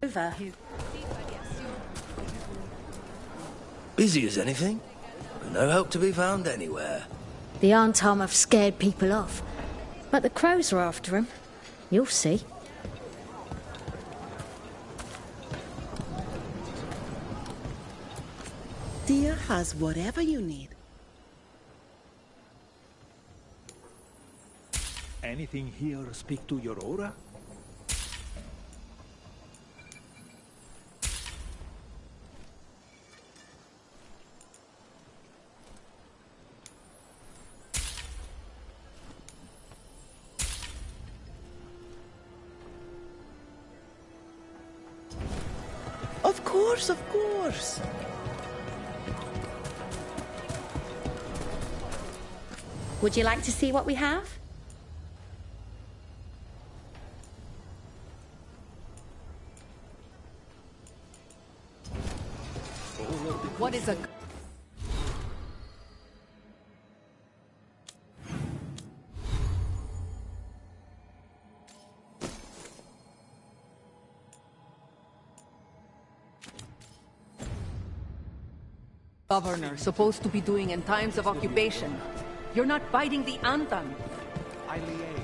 Over. Busy as anything, but no help to be found anywhere. The Antam have scared people off, but the crows are after him. You'll see. Dear has whatever you need. Anything here speak to your aura? Of course. Would you like to see what we have? What is a... Governor supposed to be doing in times of occupation? You're not fighting the Antam. I liaise.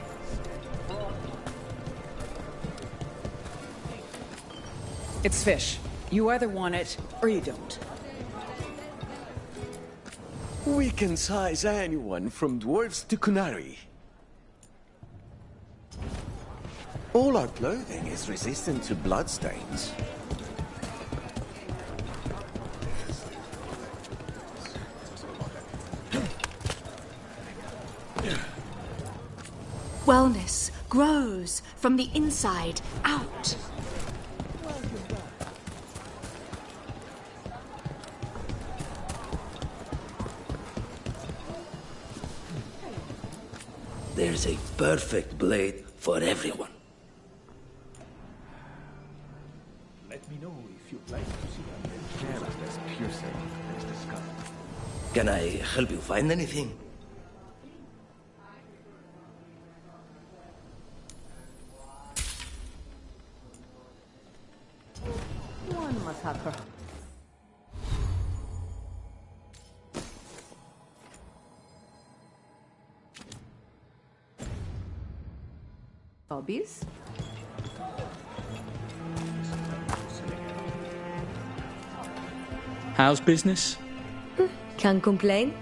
It's fish. You either want it, or you don't. We can size anyone from dwarves to Kunari. All our clothing is resistant to bloodstains. Wellness grows from the inside out. There's a perfect blade for everyone. Let me know if you'd like to see them. Just as piercing as the skull. Can I help you find anything? One must have her. Hobbies? How's business? Can't complain.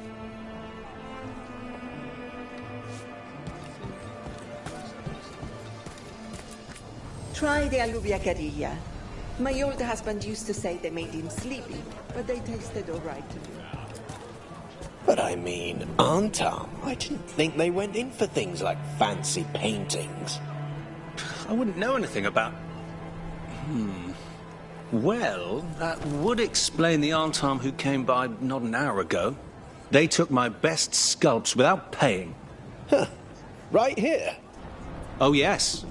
Try the aluvia carilla. My old husband used to say they made him sleepy, but they tasted all right to me. But I mean, Antam, I didn't think they went in for things like fancy paintings. I wouldn't know anything about... Well, that would explain the Antam who came by not an hour ago. They took my best sculpts without paying. Huh. Right here? Oh, yes.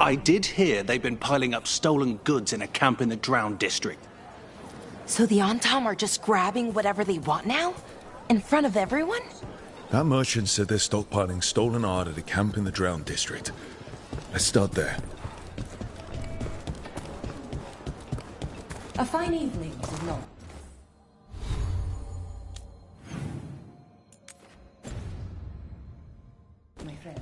I did hear they've been piling up stolen goods in a camp in the Drowned district. So the Antam are just grabbing whatever they want now? In front of everyone? That merchant said they're stockpiling stolen art at a camp in the Drowned district. Let's start there. A fine evening, is it not? My friends.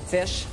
Fish?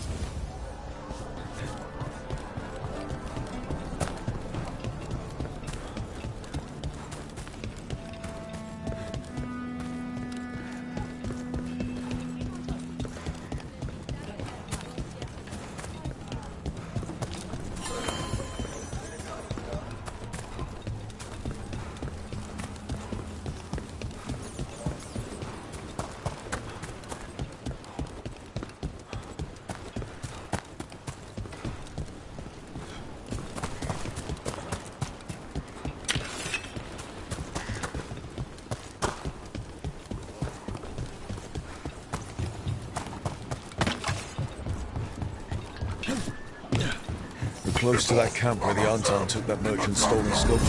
Close to that camp where the Antam took that merchant's stolen sculpture.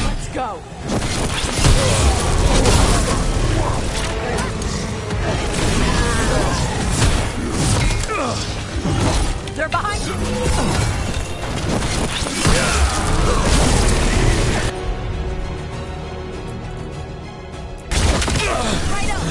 Let's go! They're behind you! Right up!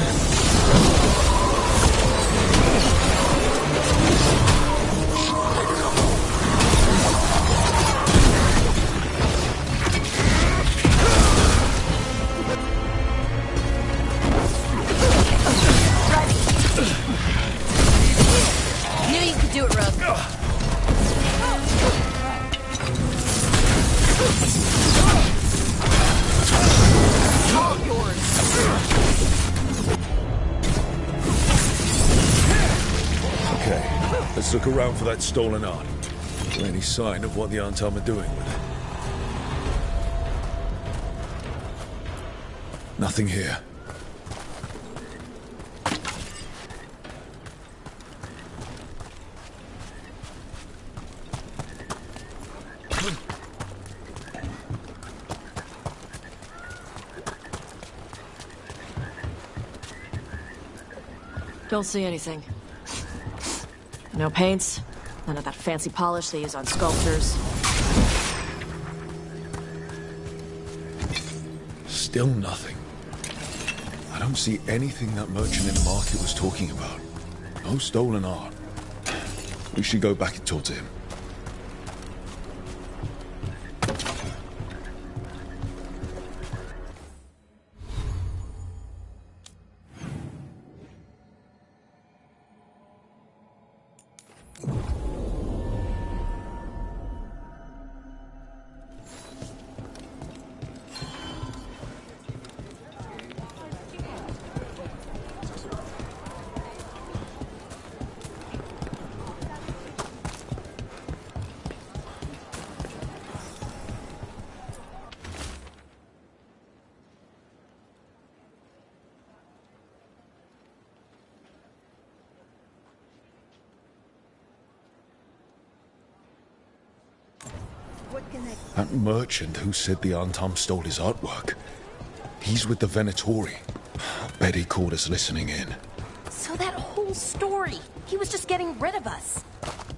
Do it, Rook. All yours. Okay, let's look around for that stolen art. Is there any sign of what the Antam are doing with it? Nothing here. Don't see anything. No paints, none of that fancy polish they use on sculptures. Still nothing. I don't see anything that merchant in the market was talking about. No stolen art. We should go back and talk to him. That merchant who said the Antam stole his artwork. He's with the Venatori. I bet he caught us listening in. So that whole story, he was just getting rid of us.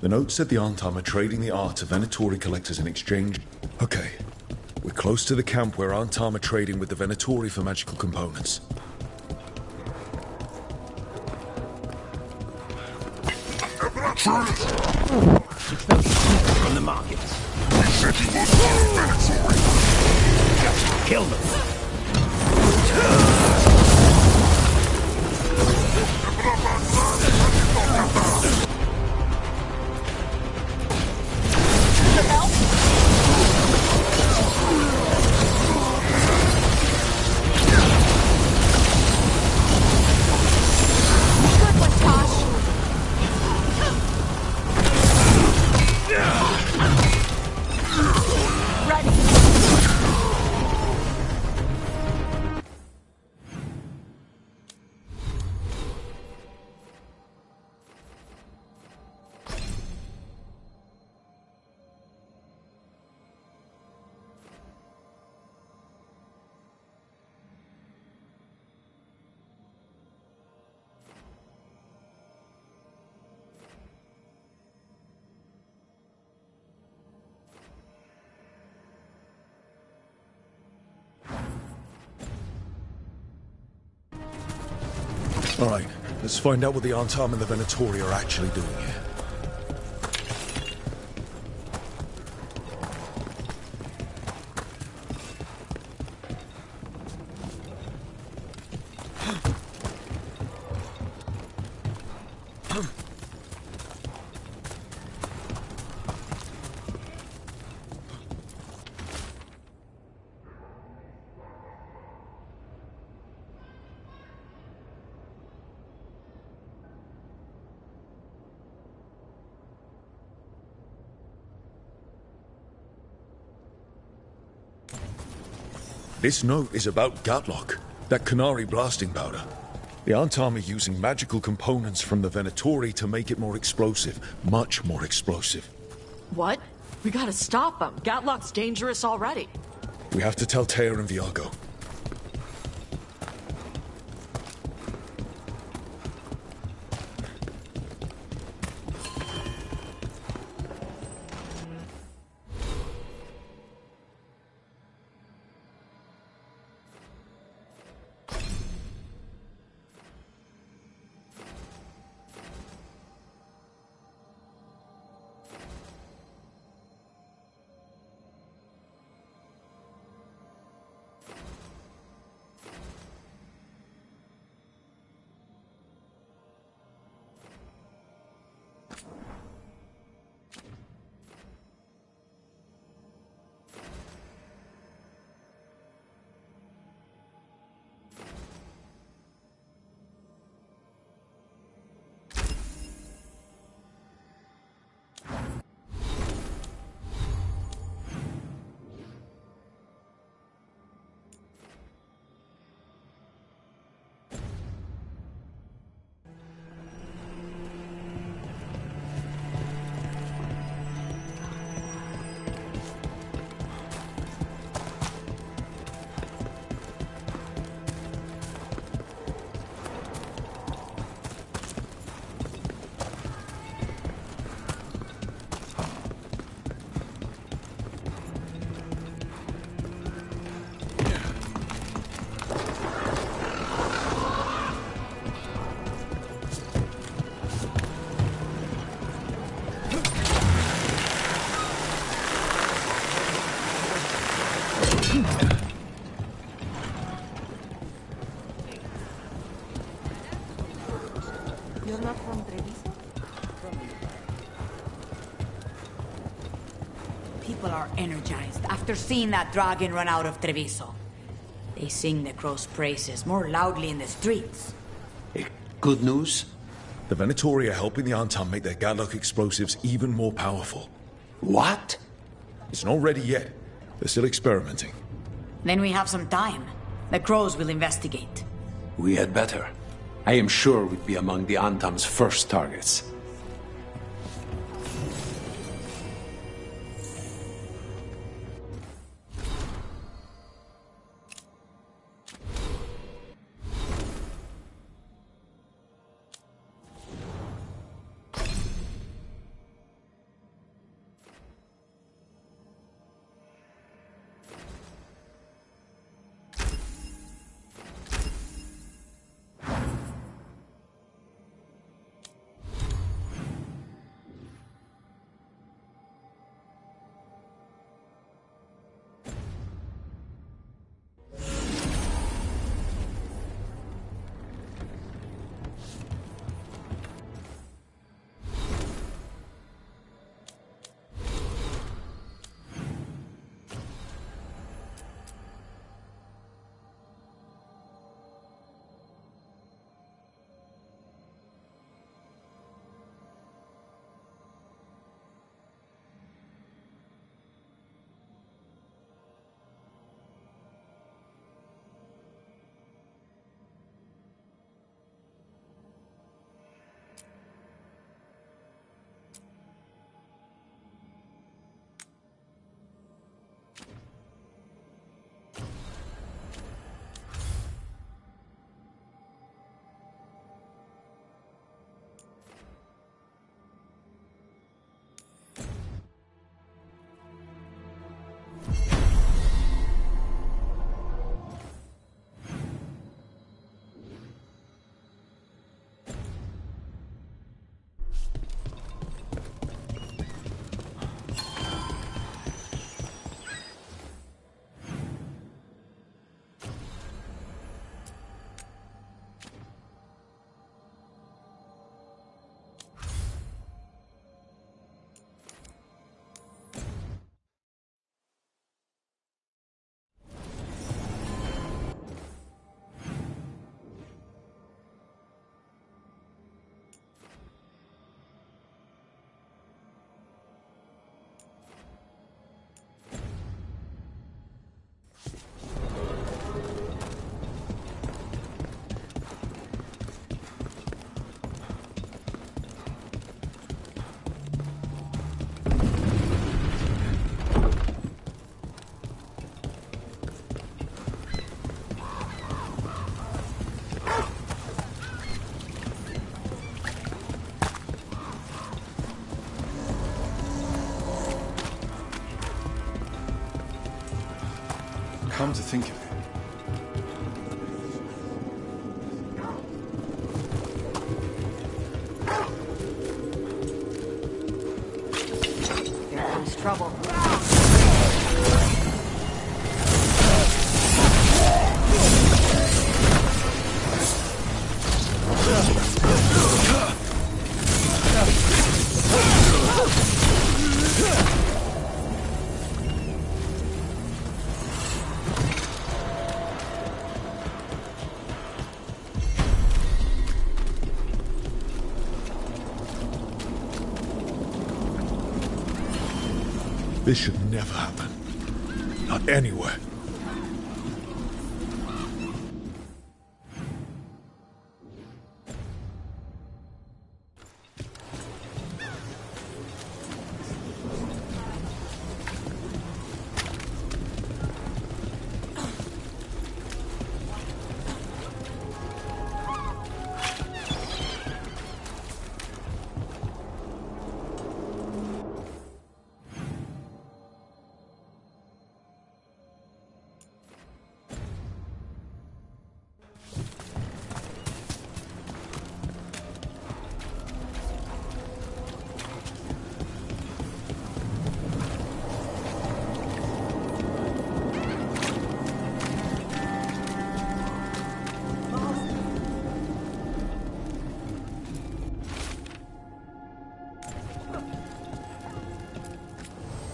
The note said the Antam are trading the art to Venatori collectors in exchange. Okay, we're close to the camp where Antam are trading with the Venatori for magical components. From the market. Kill them. All right, let's find out what the Antam and the Venatori are actually doing here. This note is about Gatlock, that Canary blasting powder. The Antam are using magical components from the Venatori to make it more explosive. Much more explosive. What? We gotta stop them. Gatlock's dangerous already. We have to tell Tear and Viago. You're not from Treviso? People are energized after seeing that dragon run out of Treviso. They sing the crow's praises more loudly in the streets. Good news? The Venatori are helping the Antam make their Gadlock explosives even more powerful. What? It's not ready yet. They're still experimenting. Then we have some time. The crows will investigate. We had better. I am sure we'd be among the Antam's first targets. Come to think of it, Here comes trouble. This should never happen. Not anywhere.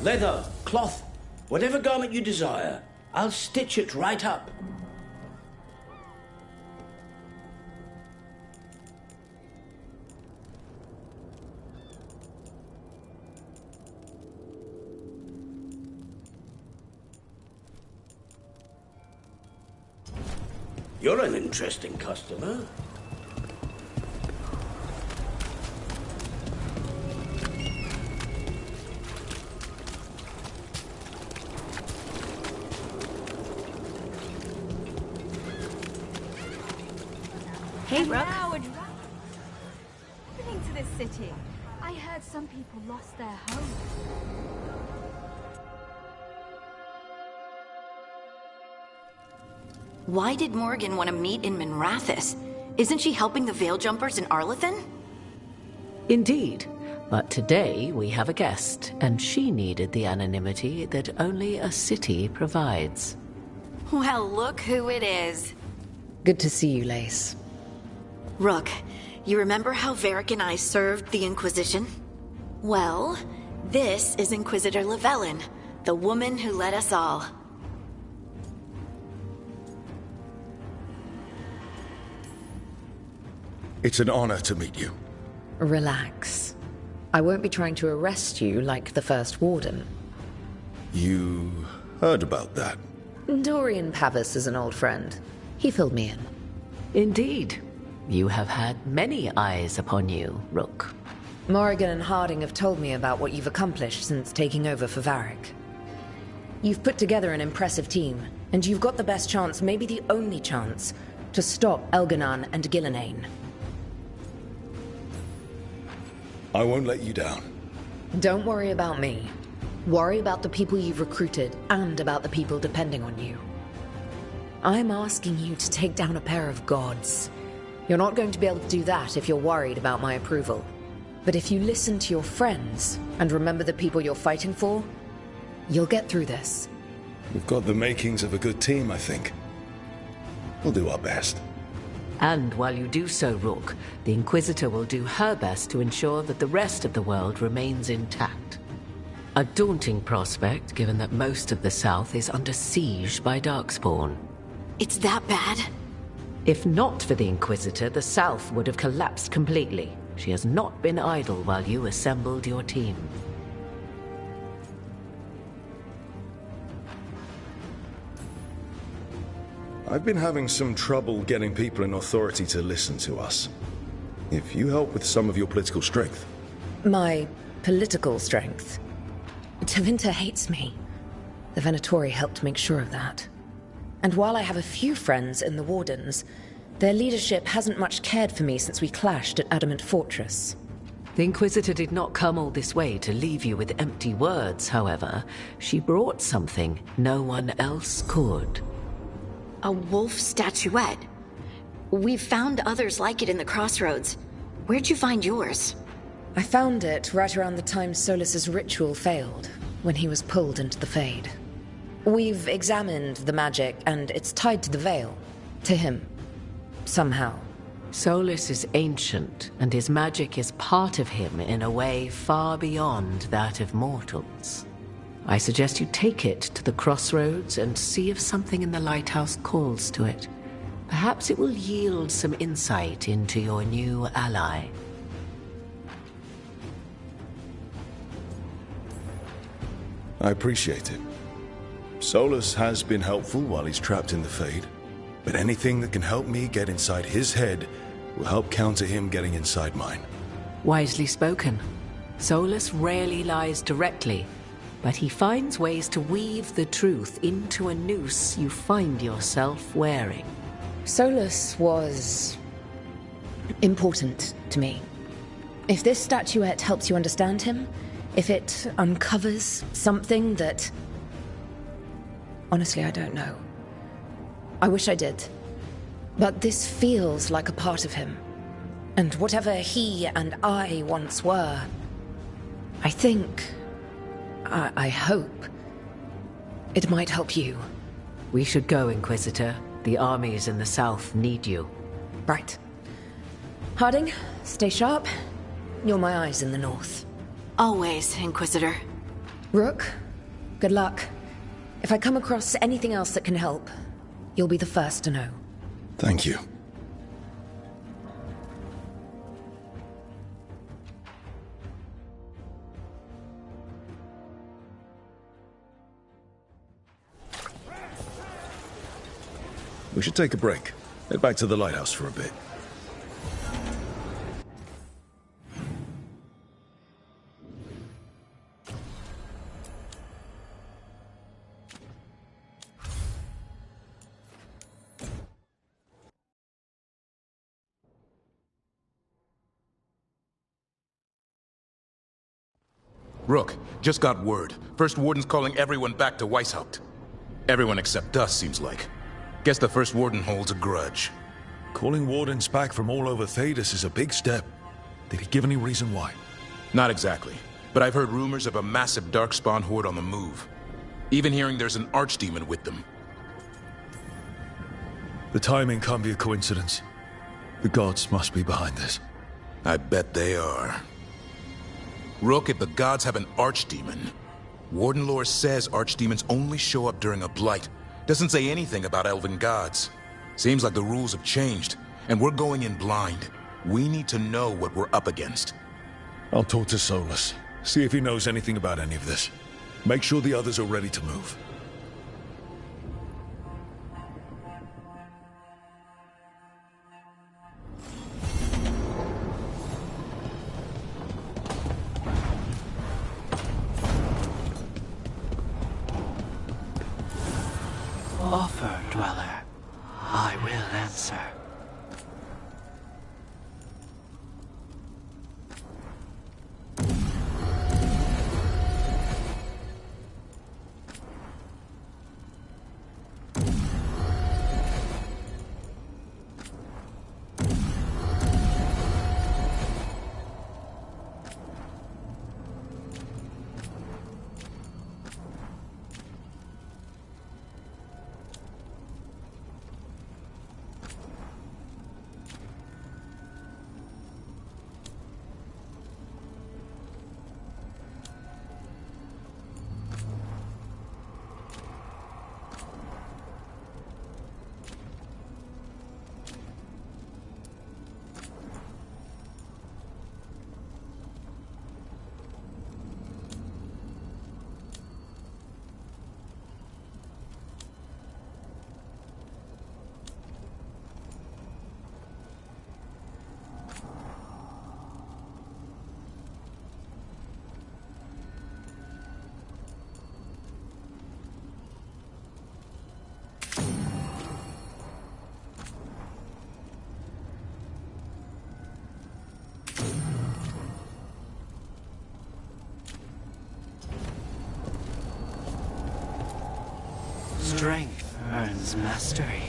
leather, cloth, whatever garment you desire. I'll stitch it right up. You're an interesting customer. Hey, Rook. What is happening to this city? I heard some people lost their homes. Why did Morgan want to meet in Minrathous? Isn't she helping the Veil Jumpers in Arlathan? Indeed. But today we have a guest, and she needed the anonymity that only a city provides. Well, look who it is. Good to see you, Lace. Rook, you remember how Varric and I served the Inquisition? Well, this is Inquisitor Llewellyn, the woman who led us all. It's an honor to meet you. Relax. I won't be trying to arrest you like the First Warden. You heard about that? Dorian Pavis is an old friend. He filled me in. Indeed. You have had many eyes upon you, Rook. Morrigan and Harding have told me about what you've accomplished since taking over for Varric. You've put together an impressive team, and you've got the best chance, maybe the only chance, to stop Elganan and Gillenane. I won't let you down. Don't worry about me. Worry about the people you've recruited, and about the people depending on you. I'm asking you to take down a pair of gods. You're not going to be able to do that if you're worried about my approval. But if you listen to your friends, and remember the people you're fighting for, you'll get through this. We've got the makings of a good team, I think. We'll do our best. And while you do so, Rook, the Inquisitor will do her best to ensure that the rest of the world remains intact. A daunting prospect, given that most of the South is under siege by Darkspawn. It's that bad? If not for the Inquisitor, the South would have collapsed completely. She has not been idle while you assembled your team. I've been having some trouble getting people in authority to listen to us. If you help with some of your political strength. My political strength? Tevinter hates me. The Venatori helped make sure of that. And while I have a few friends in the Wardens, their leadership hasn't much cared for me since we clashed at Adamant Fortress. The Inquisitor did not come all this way to leave you with empty words, however. She brought something no one else could. A wolf statuette. We've found others like it in the crossroads. Where'd you find yours? I found it right around the time Solus's ritual failed, when he was pulled into the Fade. We've examined the magic, and it's tied to the Veil. To him. Somehow. Solus is ancient, and his magic is part of him in a way far beyond that of mortals. I suggest you take it to the crossroads and see if something in the lighthouse calls to it. Perhaps it will yield some insight into your new ally. I appreciate it. Solus has been helpful while he's trapped in the Fade, but anything that can help me get inside his head will help counter him getting inside mine. Wisely spoken. Solus rarely lies directly, but he finds ways to weave the truth into a noose you find yourself wearing. Solus was important to me. If this statuette helps you understand him, if it uncovers something that... Honestly, I don't know. I wish I did. But this feels like a part of him. And whatever he and I once were, I think... I hope it might help you. We should go, Inquisitor. The armies in the south need you. Right. Harding, stay sharp. You're my eyes in the north. Always, Inquisitor. Rook, good luck. If I come across anything else that can help, you'll be the first to know. Thank you. We should take a break. Head back to the lighthouse for a bit. Rook, just got word. First Warden's calling everyone back to Weishaupt. Everyone except us, seems like. Guess the First Warden holds a grudge. Calling Wardens back from all over Thedas is a big step. Did he give any reason why? Not exactly, but I've heard rumors of a massive Darkspawn horde on the move. Even hearing there's an Archdemon with them. The timing can't be a coincidence. The gods must be behind this. I bet they are. Rook, if the gods have an Archdemon, Warden lore says Archdemons only show up during a blight. Doesn't say anything about elven gods. Seems like the rules have changed, and we're going in blind. We need to know what we're up against. I'll talk to Solus, see if he knows anything about any of this. Make sure the others are ready to move. Offer, Dweller. I will answer. Strength earns mastery.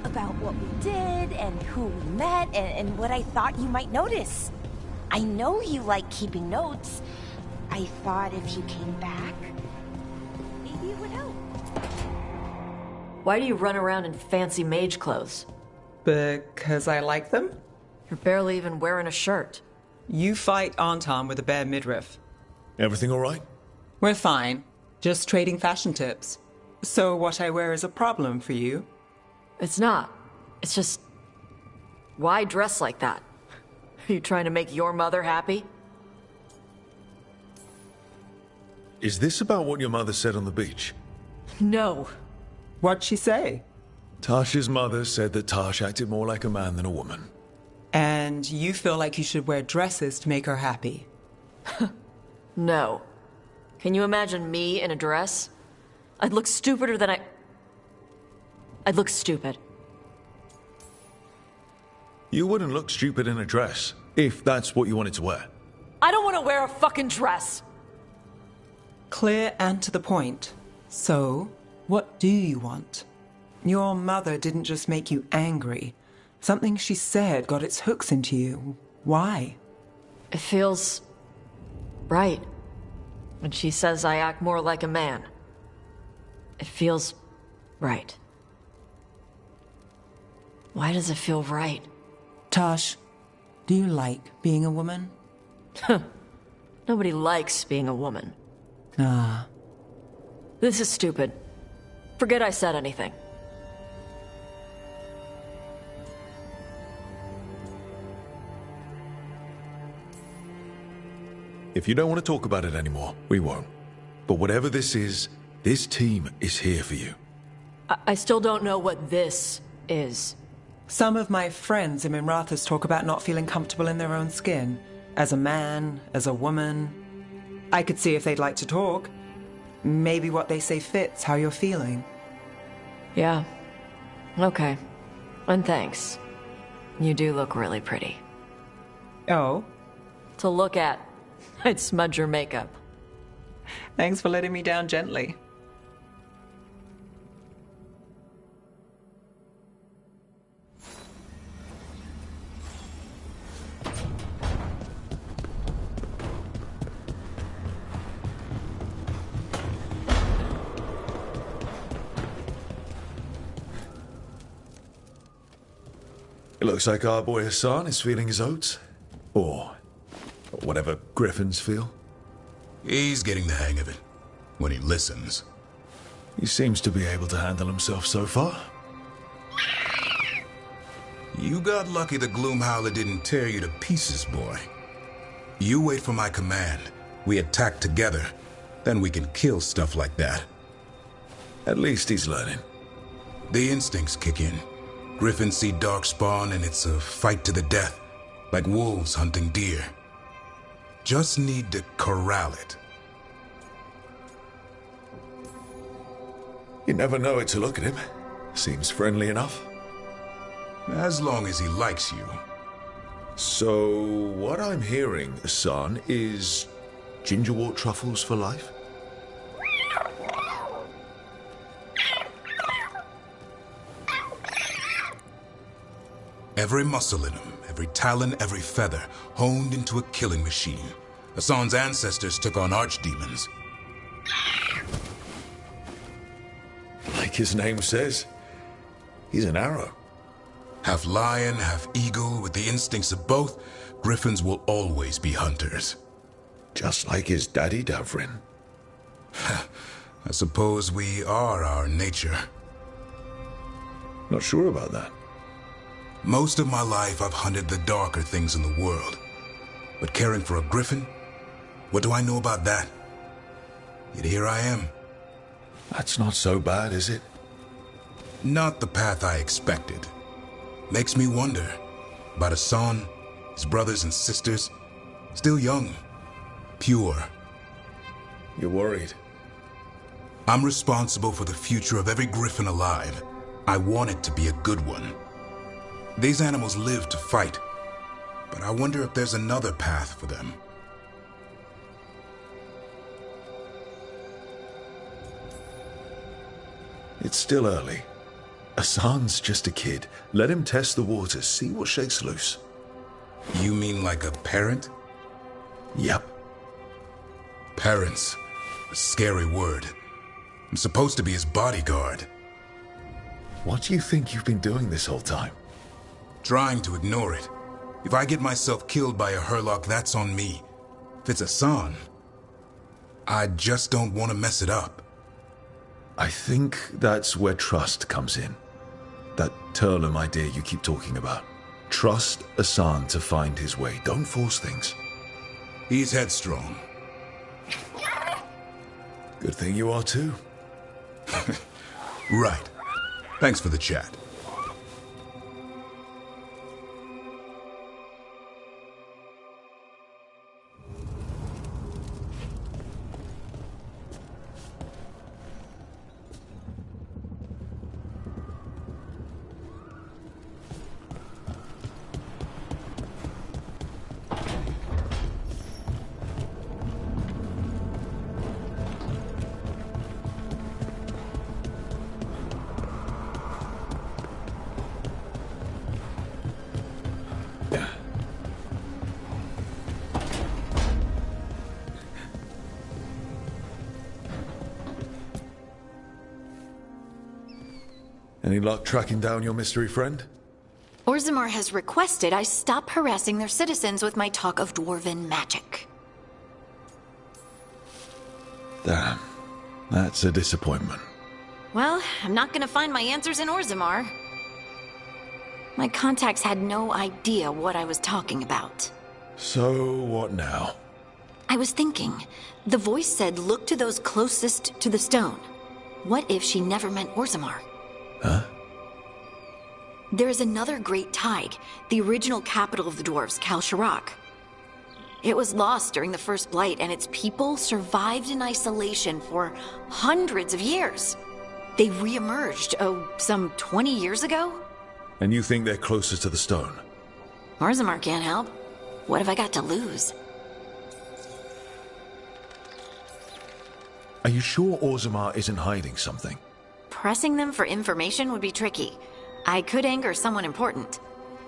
About what we did and who we met and what I thought you might notice. I know you like keeping notes. I thought if you came back, maybe it would help. Why do you run around in fancy mage clothes? Because I like them? You're barely even wearing a shirt. You fight Anton with a bare midriff. Everything all right? We're fine. Just trading fashion tips. So what I wear is a problem for you? It's not. It's just... Why dress like that? Are you trying to make your mother happy? Is this about what your mother said on the beach? No. What'd she say? Tasha's mother said that Tash acted more like a man than a woman. And you feel like you should wear dresses to make her happy? No. Can you imagine me in a dress? I'd look stupider than I'd look stupid. You wouldn't look stupid in a dress, if that's what you wanted to wear. I don't want to wear a fucking dress! Clear and to the point. So, what do you want? Your mother didn't just make you angry. Something she said got its hooks into you. Why? It feels right. When she says I act more like a man, it feels right. Why does it feel right? Tosh, do you like being a woman? Nobody likes being a woman. Ah. This is stupid. Forget I said anything. If you don't want to talk about it anymore, we won't. But whatever this is, this team is here for you. I still don't know what this is. Some of my friends in Minrathous talk about not feeling comfortable in their own skin. As a man, as a woman. I could see if they'd like to talk. Maybe what they say fits how you're feeling. Yeah. Okay. And thanks. You do look really pretty. Oh? To look at. I'd smudge your makeup. Thanks for letting me down gently. It looks like our boy Hassan is feeling his oats. Or whatever griffins feel. He's getting the hang of it. When he listens. He seems to be able to handle himself so far. You got lucky the Gloomhowler didn't tear you to pieces, boy. You wait for my command. We attack together. Then we can kill stuff like that. At least he's learning. The instincts kick in. Griffins see darkspawn and it's a fight to the death. Like wolves hunting deer. Just need to corral it. You never know it to look at him. Seems friendly enough. As long as he likes you. So, what I'm hearing, son, is gingerwort truffles for life? Every muscle in him, every talon, every feather, honed into a killing machine. Hassan's ancestors took on archdemons. Like his name says, he's an arrow. Half lion, half eagle, with the instincts of both, griffins will always be hunters. Just like his daddy, Davrin. I suppose we are our nature. Not sure about that. Most of my life I've hunted the darker things in the world. But caring for a griffin? What do I know about that? Yet here I am. That's not so bad, is it? Not the path I expected. Makes me wonder about Hassan, his brothers and sisters. Still young. Pure. You're worried? I'm responsible for the future of every griffin alive. I want it to be a good one. These animals live to fight, but I wonder if there's another path for them. It's still early. Hassan's just a kid. Let him test the waters, see what shakes loose. You mean like a parent? Yep. Parents. A scary word. I'm supposed to be his bodyguard. What do you think you've been doing this whole time? Trying to ignore it. If I get myself killed by a Hurlock, that's on me. If it's Hassan, I just don't want to mess it up. I think that's where trust comes in. That Turlum idea you keep talking about. Trust Hassan to find his way. Don't force things. He's headstrong. Good thing you are too. Right. Thanks for the chat. Any luck tracking down your mystery friend? Orzammar has requested I stop harassing their citizens with my talk of dwarven magic. Damn. That's a disappointment. Well, I'm not gonna find my answers in Orzammar. My contacts had no idea what I was talking about. So, what now? I was thinking, the voice said look to those closest to the stone. What if she never meant Orzammar? Huh? There is another great Tig, the original capital of the dwarves, Kalsharak. It was lost during the First Blight, and its people survived in isolation for hundreds of years. They re-emerged, some 20 years ago? And you think they're closest to the stone? Orzammar can't help. What have I got to lose? Are you sure Orzammar isn't hiding something? Pressing them for information would be tricky. I could anger someone important.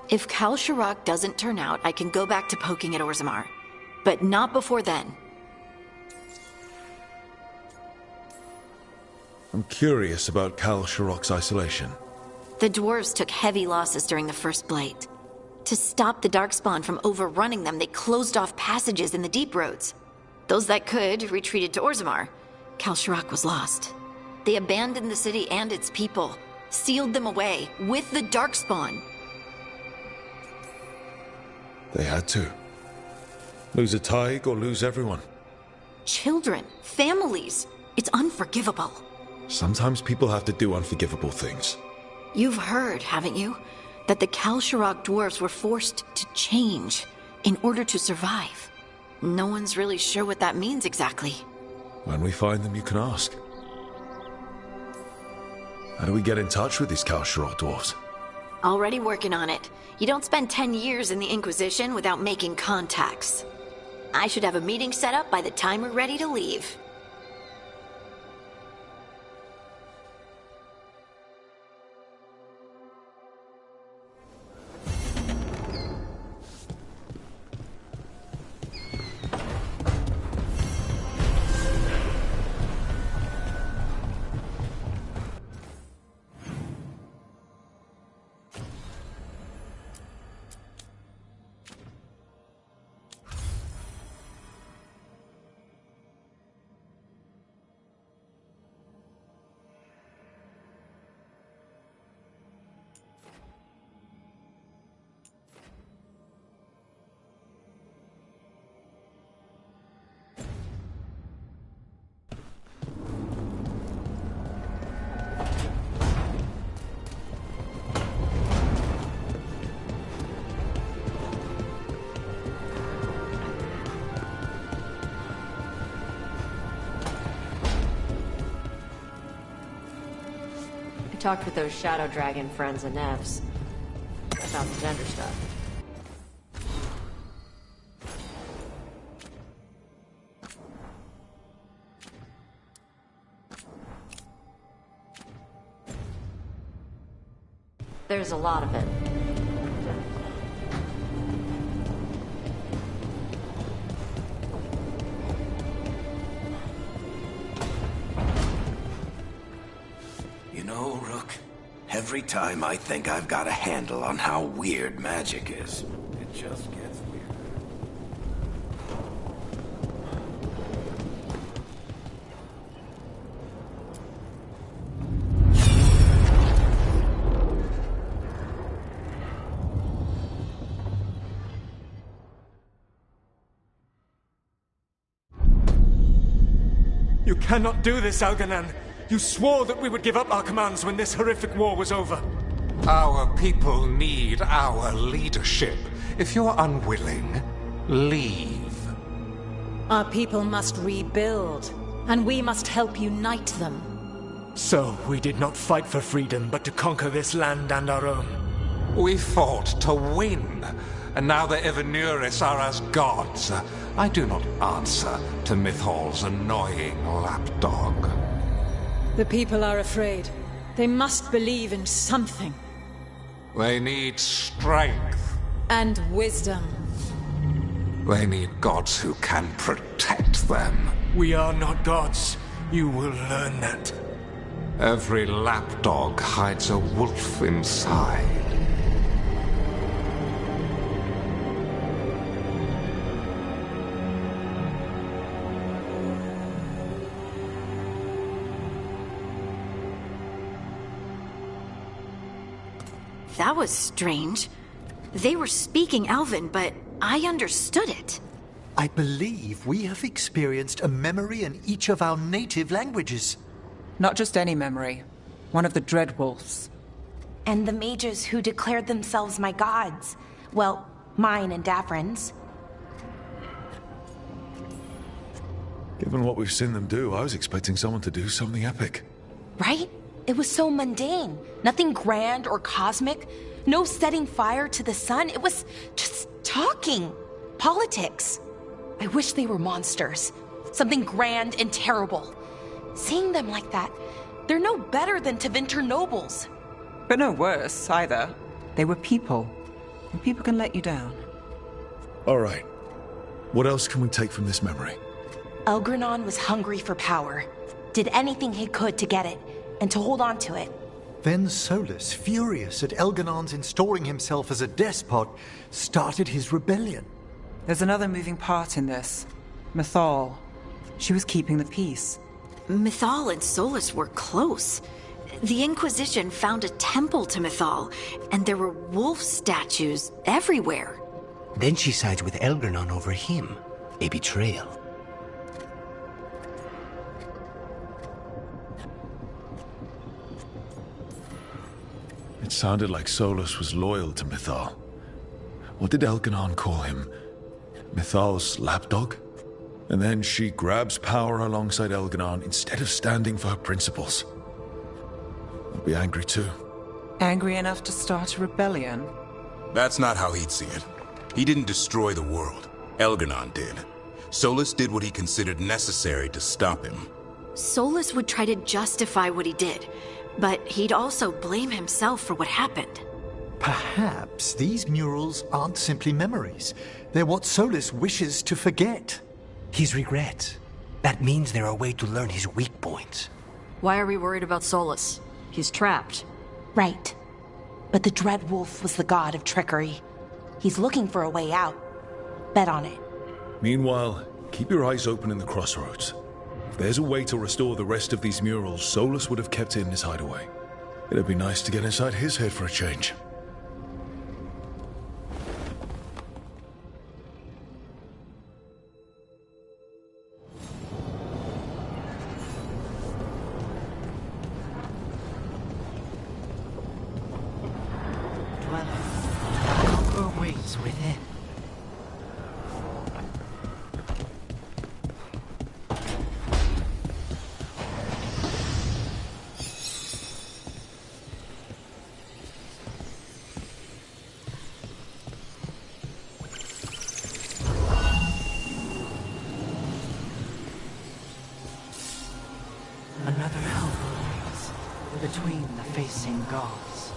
If Kalsharak doesn't turn out, I can go back to poking at Orzammar. But not before then. I'm curious about Kalsharak's isolation. The dwarves took heavy losses during the First Blight. To stop the Darkspawn from overrunning them, they closed off passages in the deep roads. Those that could retreated to Orzammar. Kalsharak was lost. They abandoned the city and its people, sealed them away with the Darkspawn. They had to. Lose a Tig or lose everyone. Children, families. It's unforgivable. Sometimes people have to do unforgivable things. You've heard, haven't you, that the Kalsharak dwarves were forced to change in order to survive. No one's really sure what that means exactly. When we find them, you can ask. How do we get in touch with these Kalsharak dwarves? Already working on it. You don't spend 10 years in the Inquisition without making contacts. I should have a meeting set up by the time we're ready to leave. Talked with those Shadow Dragon friends and Nevs about the gender stuff. There's a lot of it. You know, Rook, every time I think I've got a handle on how weird magic is, it just gets weirder. You cannot do this, Algernon. You swore that we would give up our commands when this horrific war was over. Our people need our leadership. If you're unwilling, leave. Our people must rebuild, and we must help unite them. So, we did not fight for freedom, but to conquer this land and our own. We fought to win, and now the Evanuris are as gods. I do not answer to Mythal's annoying lapdog. The people are afraid. They must believe in something. They need strength. And wisdom. They need gods who can protect them. We are not gods. You will learn that. Every lapdog hides a wolf inside. That was strange. They were speaking Elven, but I understood it. I believe we have experienced a memory in each of our native languages. Not just any memory. One of the Dreadwolves. And the mages who declared themselves my gods. Well, mine and Davrin's. Given what we've seen them do, I was expecting someone to do something epic. Right? It was so mundane. Nothing grand or cosmic. No setting fire to the sun. It was just talking. Politics. I wish they were monsters. Something grand and terrible. Seeing them like that, they're no better than Tevinter nobles. But no worse, either. They were people. And people can let you down. All right. What else can we take from this memory? Elgranon was hungry for power. Did anything he could to get it, and to hold on to it. Then Solus, furious at Elganon's installing himself as a despot, started his rebellion. There's another moving part in this. Mythal. She was keeping the peace. Mythal and Solus were close. The Inquisition found a temple to Mythal, and there were wolf statues everywhere. Then she sides with Elgranon over him. A betrayal. It sounded like Solus was loyal to Mythal. What did Elganon call him? Mythal's lapdog? And then she grabs power alongside Elganon instead of standing for her principles. I'd be angry too. Angry enough to start a rebellion? That's not how he'd see it. He didn't destroy the world. Elganon did. Solus did what he considered necessary to stop him. Solus would try to justify what he did, but he'd also blame himself for what happened. Perhaps these murals aren't simply memories. They're what Solus wishes to forget. His regrets. That means they're a way to learn his weak points. Why are we worried about Solus? He's trapped. Right. But the Dreadwolf was the god of trickery. He's looking for a way out. Bet on it. Meanwhile, keep your eyes open in the crossroads. If there's a way to restore the rest of these murals, Solus would have kept it in his hideaway. It'd be nice to get inside his head for a change. Conquer waits within. Another help awaits between the facing gods.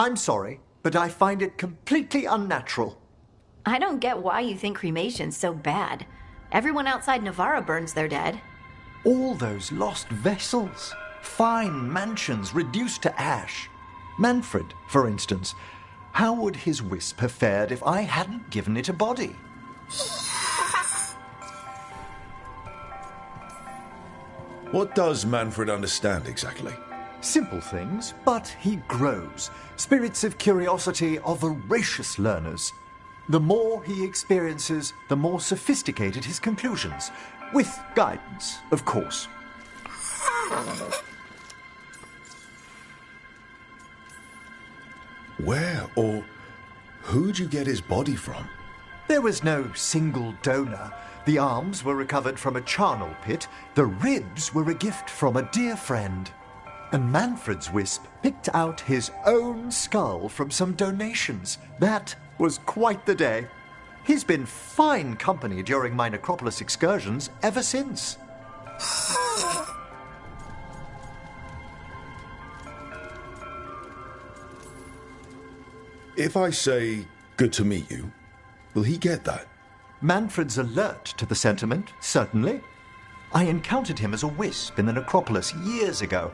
I'm sorry, but I find it completely unnatural. I don't get why you think cremation's so bad. Everyone outside Navarra burns their dead. All those lost vessels, fine mansions reduced to ash. Manfred, for instance. How would his wisp have fared if I hadn't given it a body? What does Manfred understand exactly? Simple things, but he grows. Spirits of curiosity are voracious learners. The more he experiences, the more sophisticated his conclusions. With guidance, of course. Where or who'd you get his body from? There was no single donor. The arms were recovered from a charnel pit. The ribs were a gift from a dear friend. And Manfred's wisp picked out his own skull from some donations. That was quite the day. He's been fine company during my necropolis excursions ever since. If I say, good to meet you, will he get that? Manfred's alert to the sentiment, certainly. I encountered him as a wisp in the necropolis years ago.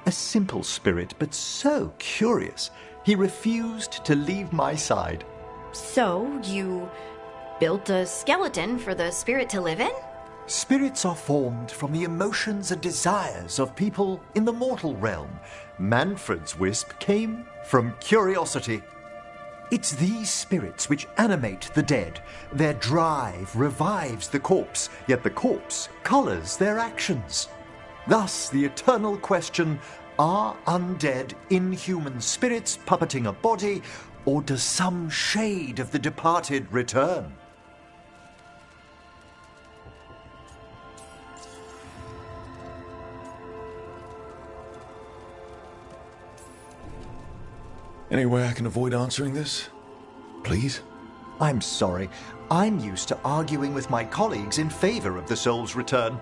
A simple spirit, but so curious. He refused to leave my side. So, you built a skeleton for the spirit to live in? Spirits are formed from the emotions and desires of people in the mortal realm. Manfred's wisp came from curiosity. It's these spirits which animate the dead. Their drive revives the corpse, yet the corpse colors their actions. Thus, the eternal question, are undead inhuman spirits puppeting a body, or does some shade of the departed return? Any way I can avoid answering this? Please? I'm sorry. I'm used to arguing with my colleagues in favor of the soul's return.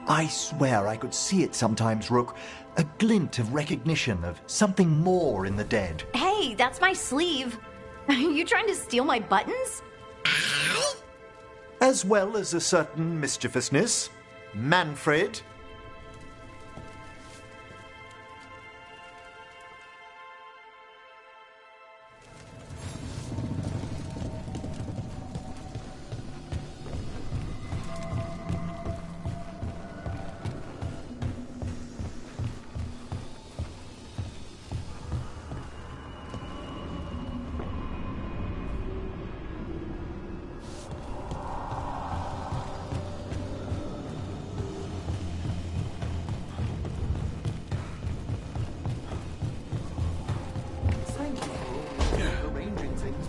I swear I could see it sometimes, Rook. A glint of recognition of something more in the dead. Hey, that's my sleeve. Are you trying to steal my buttons? As well as a certain mischievousness. Manfred.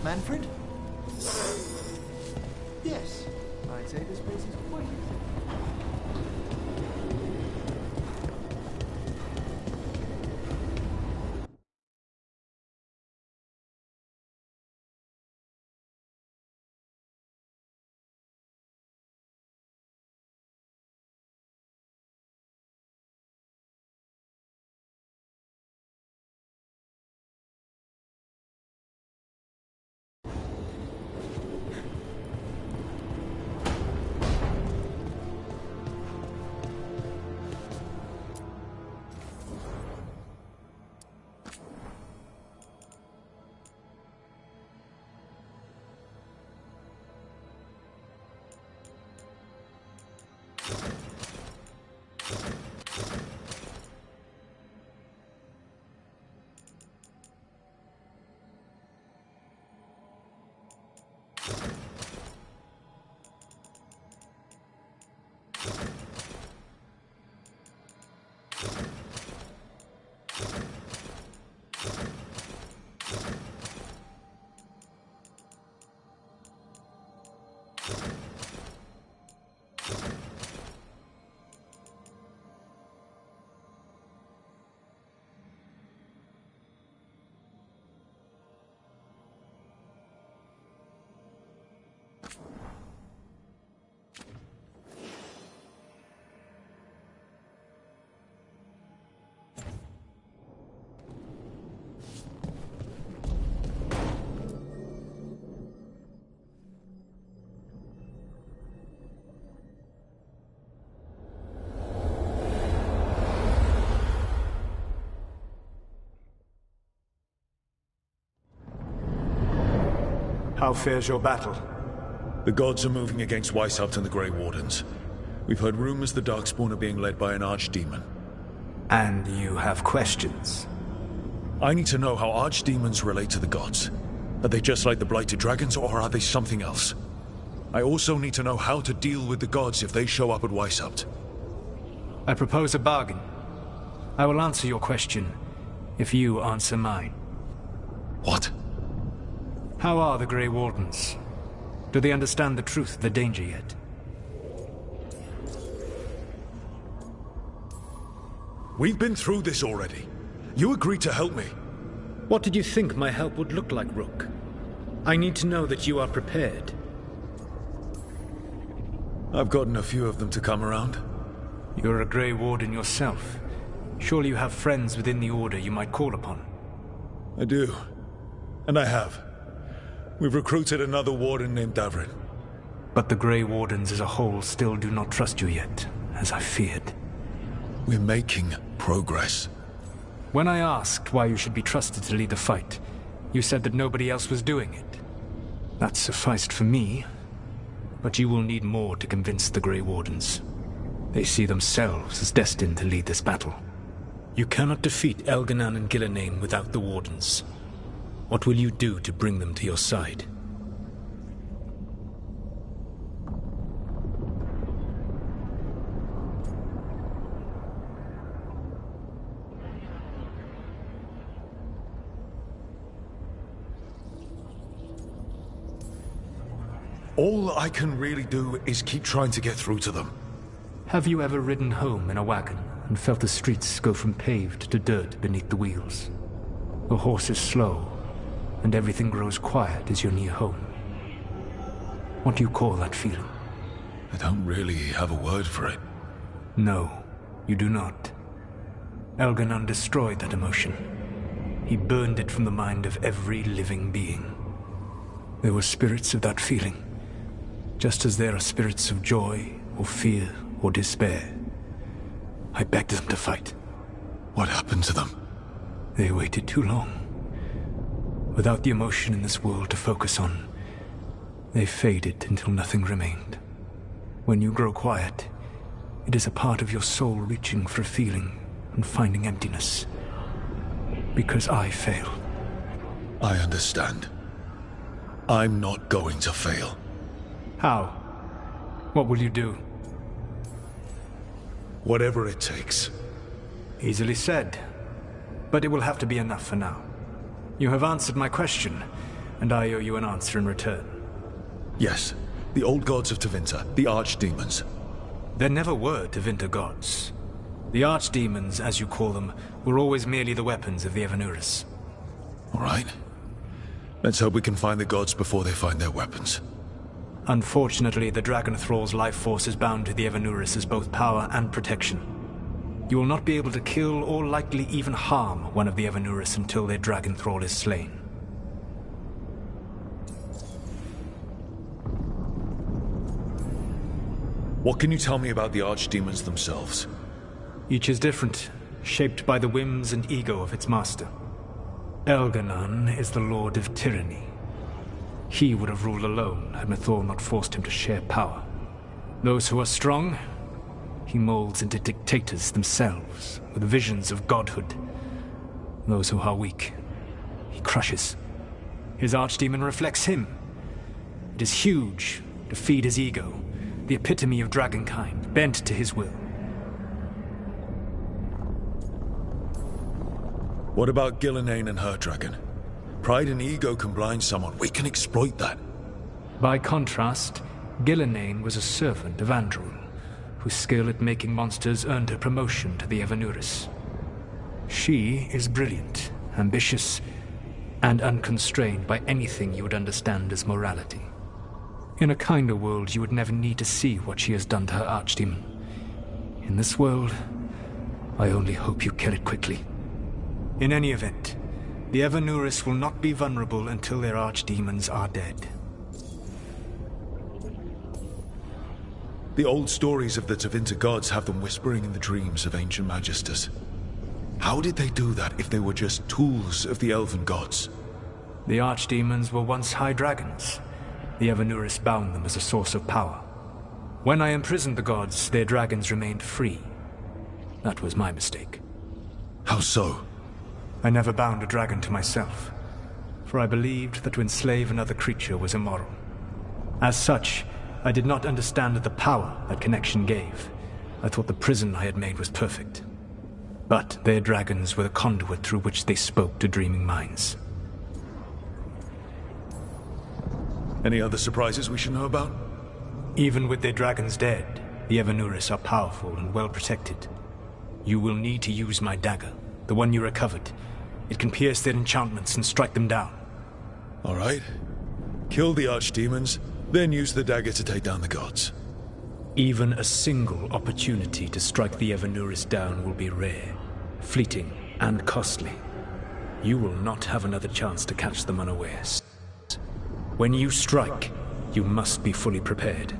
Manfred? Yes, I'd say this place is quite How fares your battle? The gods are moving against Weishaupt and the Grey Wardens. We've heard rumors the Darkspawn are being led by an archdemon. And you have questions? I need to know how archdemons relate to the gods. Are they just like the Blighted Dragons, or are they something else? I also need to know how to deal with the gods if they show up at Weishaupt. I propose a bargain. I will answer your question if you answer mine. What? How are the Grey Wardens? Do they understand the truth of the danger yet? We've been through this already. You agreed to help me. What did you think my help would look like, Rook? I need to know that you are prepared. I've gotten a few of them to come around. You're a Grey Warden yourself. Surely you have friends within the Order you might call upon. I do. And I have. We've recruited another Warden named Davrin. But the Grey Wardens as a whole still do not trust you yet, as I feared. We're making progress. When I asked why you should be trusted to lead the fight, you said that nobody else was doing it. That sufficed for me, but you will need more to convince the Grey Wardens. They see themselves as destined to lead this battle. You cannot defeat Elganan and Gillenane without the Wardens. What will you do to bring them to your side? All I can really do is keep trying to get through to them. Have you ever ridden home in a wagon and felt the streets go from paved to dirt beneath the wheels? The horse is slow, and everything grows quiet as you're near home. What do you call that feeling? I don't really have a word for it. No, you do not. Elganan destroyed that emotion. He burned it from the mind of every living being. There were spirits of that feeling, just as there are spirits of joy, or fear, or despair. I begged them to fight. What happened to them? They waited too long. Without the emotion in this world to focus on, they faded until nothing remained. When you grow quiet, it is a part of your soul reaching for a feeling and finding emptiness. Because I failed. I understand. I'm not going to fail. How? What will you do? Whatever it takes. Easily said. But it will have to be enough for now. You have answered my question, and I owe you an answer in return. Yes. The old gods of Tevinter, the archdemons. There never were Tevinter gods. The archdemons, as you call them, were always merely the weapons of the Evanuris. All right. Let's hope we can find the gods before they find their weapons. Unfortunately, the Dragon Thrall's life force is bound to the Evanuris as both power and protection. You will not be able to kill or likely even harm one of the Evanuris until their Dragon Thrall is slain. What can you tell me about the archdemons themselves? Each is different, shaped by the whims and ego of its master. Elganan is the Lord of Tyranny. He would have ruled alone had Mythal not forced him to share power. Those who are strong, he molds into dictators themselves, with visions of godhood. Those who are weak, he crushes. His archdemon reflects him. It is huge, to feed his ego, the epitome of dragonkind, bent to his will. What about Gillenane and her dragon? Pride and ego can blind someone. We can exploit that. By contrast, Gillenane was a servant of Andrul, whose skill at making monsters earned her promotion to the Evanuris. She is brilliant, ambitious, and unconstrained by anything you would understand as morality. In a kinder world, you would never need to see what she has done to her archdemon. In this world, I only hope you kill it quickly. In any event, the Evanuris will not be vulnerable until their archdemons are dead. The old stories of the Tevinter gods have them whispering in the dreams of ancient magisters. How did they do that if they were just tools of the elven gods? The archdemons were once high dragons. The Evanuris bound them as a source of power. When I imprisoned the gods, their dragons remained free. That was my mistake. How so? I never bound a dragon to myself, for I believed that to enslave another creature was immoral. As such, I did not understand the power that connection gave. I thought the prison I had made was perfect. But their dragons were the conduit through which they spoke to dreaming minds. Any other surprises we should know about? Even with their dragons dead, the Evanuris are powerful and well protected. You will need to use my dagger, the one you recovered. It can pierce their enchantments and strike them down. All right. Kill the archdemons, then use the dagger to take down the gods. Even a single opportunity to strike the Evanuris down will be rare, fleeting, and costly. You will not have another chance to catch them unawares. When you strike, you must be fully prepared.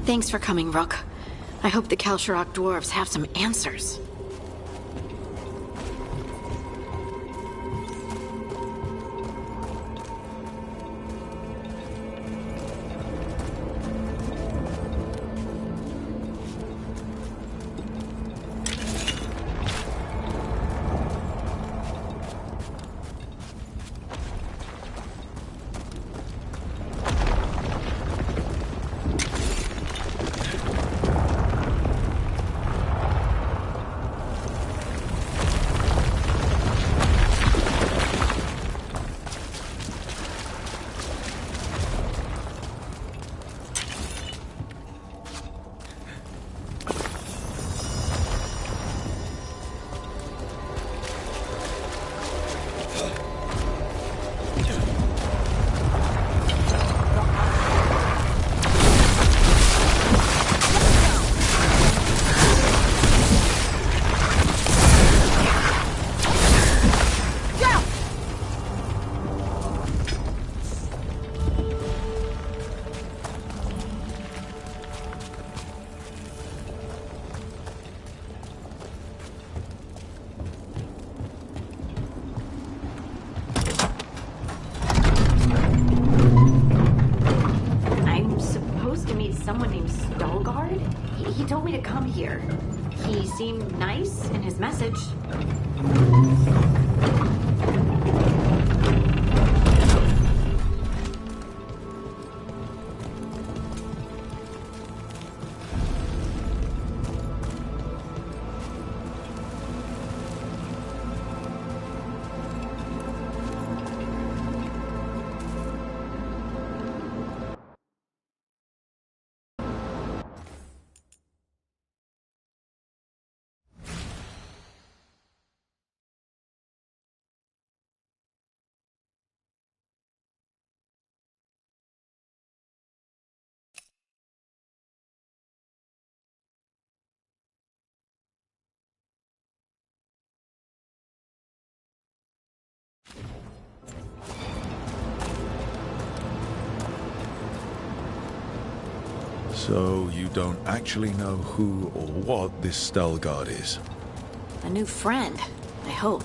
Thanks for coming, Rook. I hope the Kalsharok dwarves have some answers. Someone named Veilguard? He told me to come here. He seemed nice in his message. So you don't actually know who or what this Veilguard is? A new friend, I hope.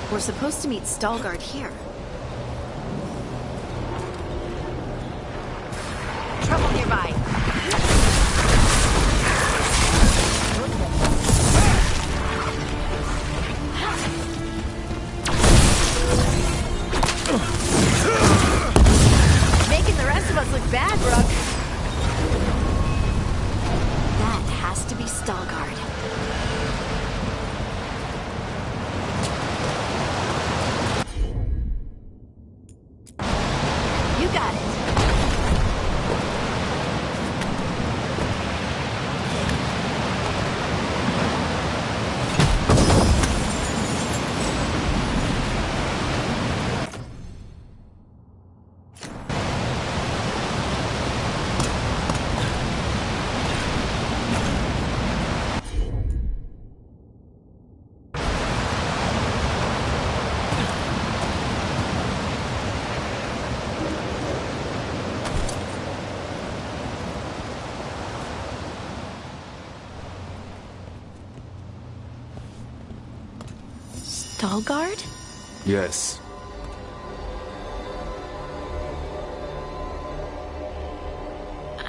We're supposed to meet Veilguard here. Trouble nearby. Making the rest of us look bad, Brooke. That has to be Veilguard. You got it. Veilguard? Yes.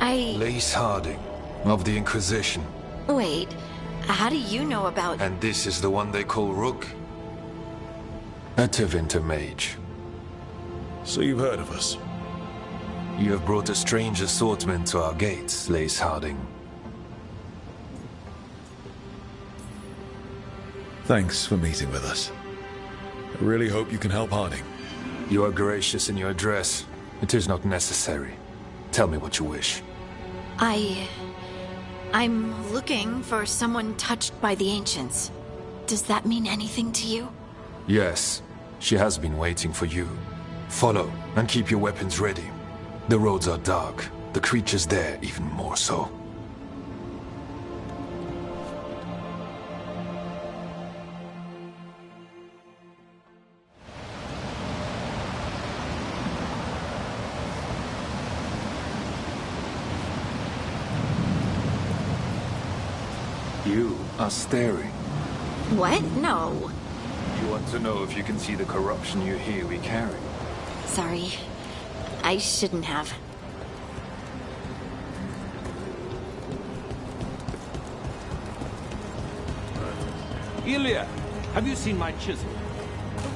Lace Harding, of the Inquisition. Wait, how do you know about... And this is the one they call Rook? A Tevinter mage. So you've heard of us? You have brought a strange assortment to our gates, Lace Harding. Thanks for meeting with us. I really hope you can help Harding. You are gracious in your address. It is not necessary. Tell me what you wish. I'm looking for someone touched by the Ancients. Does that mean anything to you? Yes. She has been waiting for you. Follow, and keep your weapons ready. The roads are dark. The creatures there even more so. You are staring. What? No. You want to know if you can see the corruption you hear we carry? Sorry. I shouldn't have. Ilya, have you seen my chisel? The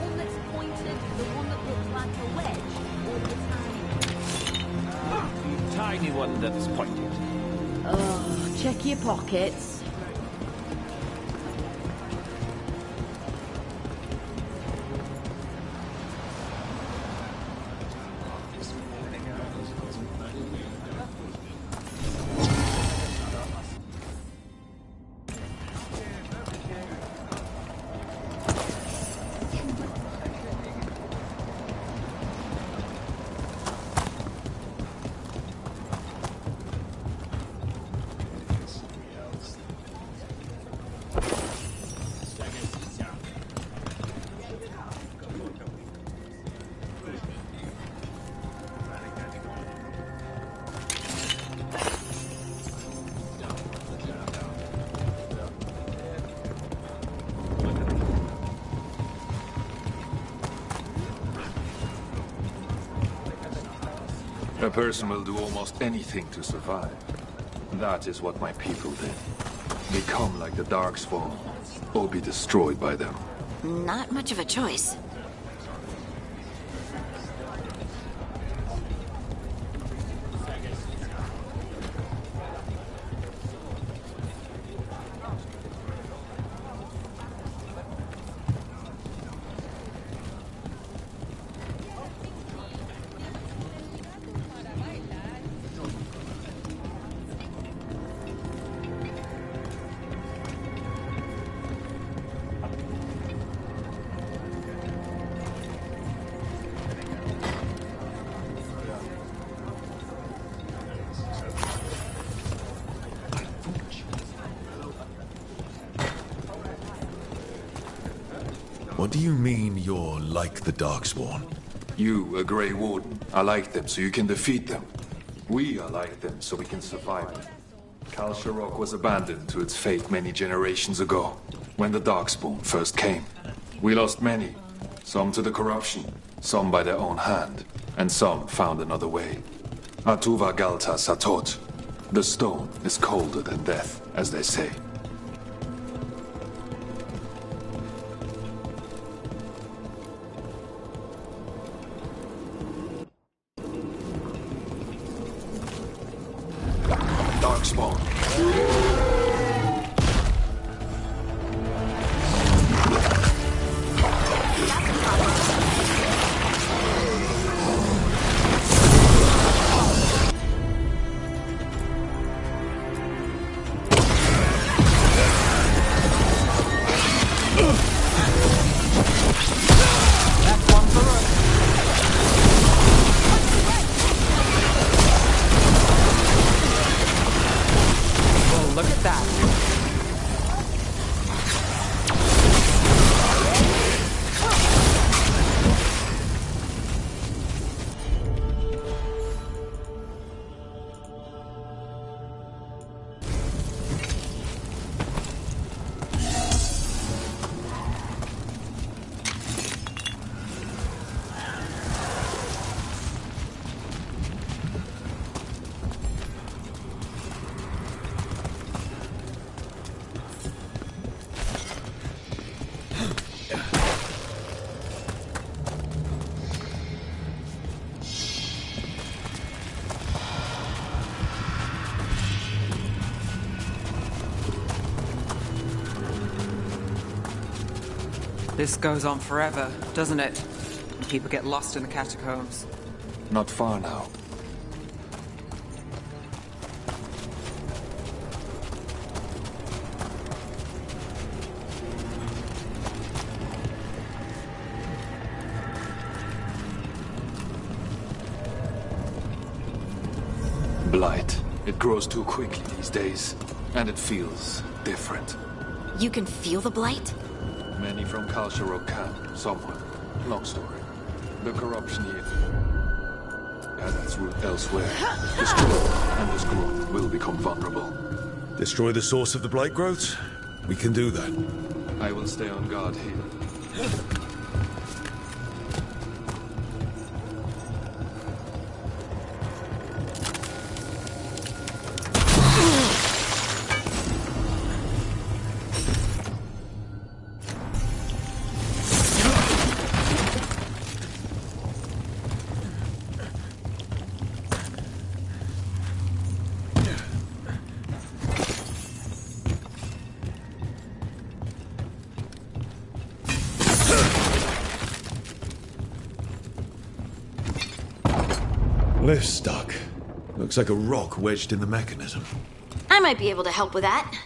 one that's pointed, the one that looks like a wedge, or the tiny one? The tiny one that's pointed. Oh, check your pockets. A person will do almost anything to survive. That is what my people did. Become like the Darkspawn, or be destroyed by them. Not much of a choice. What do you mean you're like the Darkspawn? You, a Grey Warden, are like them so you can defeat them. We are like them so we can survive them. Kal Sharok was abandoned to its fate many generations ago, when the Darkspawn first came. We lost many, some to the corruption, some by their own hand, and some found another way. Atuva Galta Satot. The stone is colder than death, as they say. Darkspawn. Look at that. This goes on forever, doesn't it? People get lost in the catacombs. Not far now. Blight. It grows too quickly these days, and it feels different. You can feel the blight? Many from Kal Sharok camp, someone. Long story. The corruption here has its root elsewhere. Destroy it, and this growth will become vulnerable. Destroy the source of the blight growths? We can do that. I will stay on guard here. Lift's stuck. Looks like a rock wedged in the mechanism. I might be able to help with that.